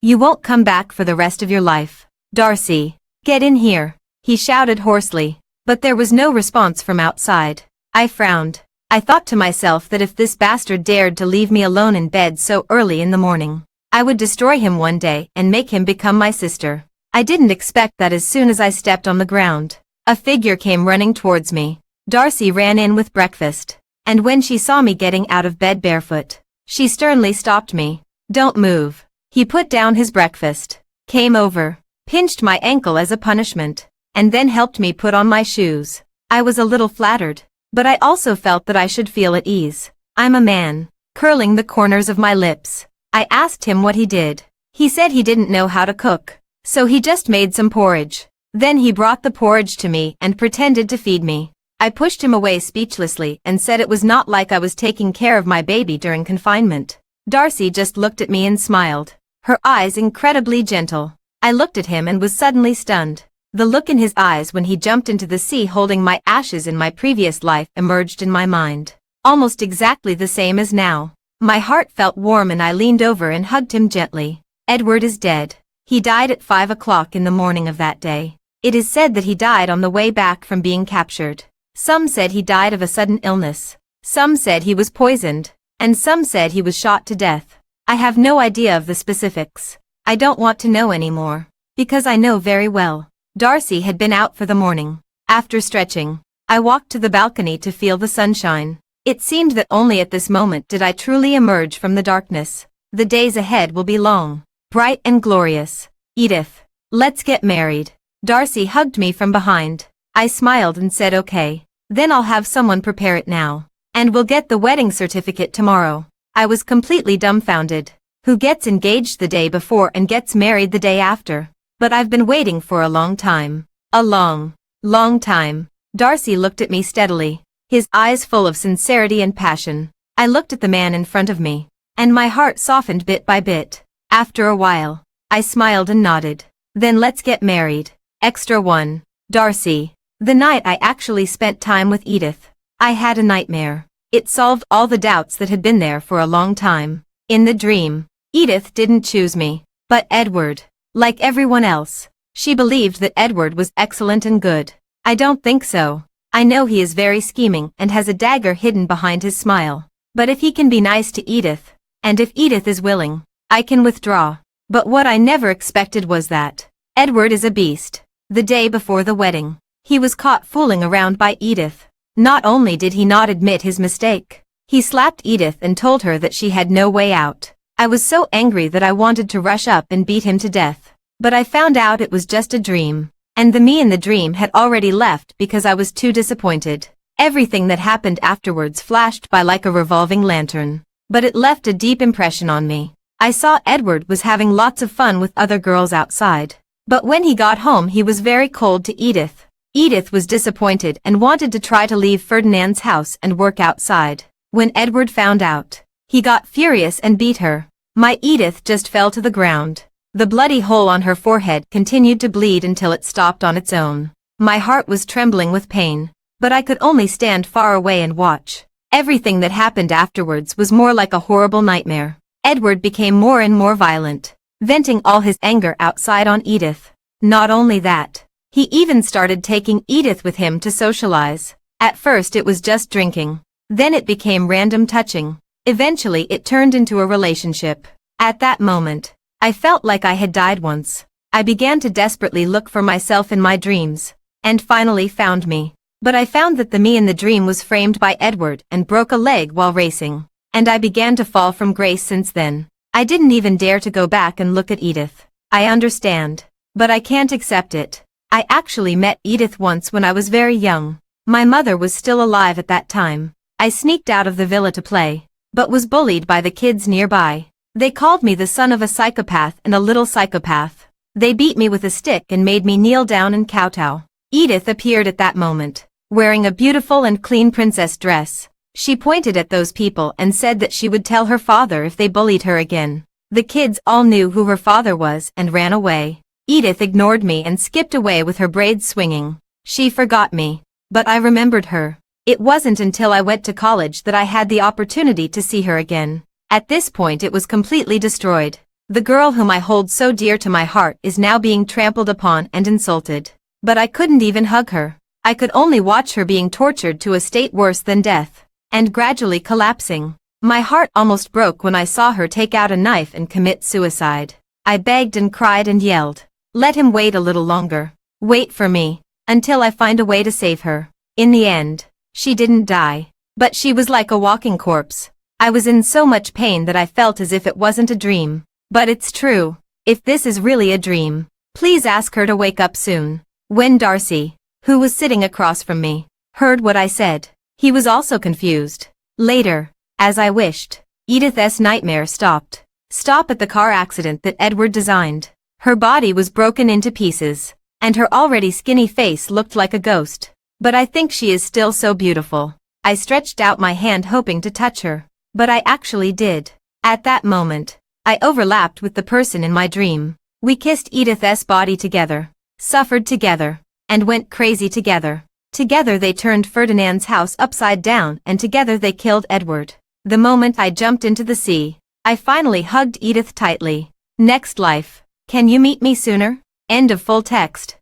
You won't come back for the rest of your life. Darcy, get in here, he shouted hoarsely, but there was no response from outside. I frowned. I thought to myself that if this bastard dared to leave me alone in bed so early in the morning, I would destroy him one day and make him become my sister. I didn't expect that as soon as I stepped on the ground. A figure came running towards me. Darcy ran in with breakfast, and when she saw me getting out of bed barefoot, she sternly stopped me. "Don't move." He put down his breakfast, came over, pinched my ankle as a punishment, and then helped me put on my shoes. I was a little flattered, but I also felt that I should feel at ease. "I'm a man," curling the corners of my lips. I asked him what he did. He said he didn't know how to cook, so he just made some porridge. Then he brought the porridge to me and pretended to feed me. I pushed him away speechlessly and said it was not like I was taking care of my baby during confinement. Darcy just looked at me and smiled, her eyes incredibly gentle. I looked at him and was suddenly stunned. The look in his eyes when he jumped into the sea holding my ashes in my previous life emerged in my mind. Almost exactly the same as now. My heart felt warm and I leaned over and hugged him gently. Edward is dead. He died at 5 o'clock in the morning of that day. It is said that he died on the way back from being captured. Some said he died of a sudden illness. Some said he was poisoned. And some said he was shot to death. I have no idea of the specifics. I don't want to know anymore. Because I know very well. Darcy had been out for the morning. After stretching, I walked to the balcony to feel the sunshine. It seemed that only at this moment did I truly emerge from the darkness. The days ahead will be long, bright and glorious. "Edith, let's get married." Darcy hugged me from behind. I smiled and said okay. "Then I'll have someone prepare it now. And we'll get the wedding certificate tomorrow." I was completely dumbfounded. Who gets engaged the day before and gets married the day after? But I've been waiting for a long time. A long, long time. Darcy looked at me steadily, his eyes full of sincerity and passion. I looked at the man in front of me, and my heart softened bit by bit. After a while, I smiled and nodded. "Then let's get married." Extra 1. Darcy. The night I actually spent time with Edith, I had a nightmare. It solved all the doubts that had been there for a long time. In the dream, Edith didn't choose me, but Edward. Like everyone else, she believed that Edward was excellent and good. I don't think so. I know he is very scheming and has a dagger hidden behind his smile. But if he can be nice to Edith, and if Edith is willing, I can withdraw. But what I never expected was that Edward is a beast. The day before the wedding, he was caught fooling around by Edith. Not only did he not admit his mistake, he slapped Edith and told her that she had no way out. I was so angry that I wanted to rush up and beat him to death. But I found out it was just a dream. And the me in the dream had already left because I was too disappointed. Everything that happened afterwards flashed by like a revolving lantern. But it left a deep impression on me. I saw Edward was having lots of fun with other girls outside. But when he got home he was very cold to Edith. Edith was disappointed and wanted to try to leave Ferdinand's house and work outside. When Edward found out, he got furious and beat her. My Edith just fell to the ground. The bloody hole on her forehead continued to bleed until it stopped on its own. My heart was trembling with pain, but I could only stand far away and watch. Everything that happened afterwards was more like a horrible nightmare. Edward became more and more violent, venting all his anger outside on Edith. Not only that, he even started taking Edith with him to socialize. At first it was just drinking. Then it became random touching. Eventually it turned into a relationship. At that moment, I felt like I had died once. I began to desperately look for myself in my dreams, and finally found me. But I found that the me in the dream was framed by Edward and broke a leg while racing. And I began to fall from grace since then. I didn't even dare to go back and look at Edith. I understand, but I can't accept it. I actually met Edith once when I was very young. My mother was still alive at that time. I sneaked out of the villa to play, but was bullied by the kids nearby. They called me the son of a psychopath and a little psychopath. They beat me with a stick and made me kneel down and kowtow. Edith appeared at that moment, wearing a beautiful and clean princess dress. She pointed at those people and said that she would tell her father if they bullied her again. The kids all knew who her father was and ran away. Edith ignored me and skipped away with her braids swinging. She forgot me, but I remembered her. It wasn't until I went to college that I had the opportunity to see her again. At this point it was completely destroyed. The girl whom I hold so dear to my heart is now being trampled upon and insulted. But I couldn't even hug her. I could only watch her being tortured to a state worse than death, and gradually collapsing. My heart almost broke when I saw her take out a knife and commit suicide. I begged and cried and yelled, "Let him wait a little longer. Wait for me, until I find a way to save her." In the end, she didn't die, but she was like a walking corpse. I was in so much pain that I felt as if it wasn't a dream. But it's true. If this is really a dream, please ask her to wake up soon. When Darcy, who was sitting across from me, heard what I said, he was also confused. Later, as I wished, Edith's nightmare stopped. Stop at the car accident that Edward designed. Her body was broken into pieces, and her already skinny face looked like a ghost. But I think she is still so beautiful. I stretched out my hand hoping to touch her, but I actually did. At that moment, I overlapped with the person in my dream. We kissed Edith's body together, suffered together, and went crazy together. Together they turned Ferdinand's house upside down and together they killed Edward. The moment I jumped into the sea, I finally hugged Edith tightly. Next life. Can you meet me sooner? End of full text.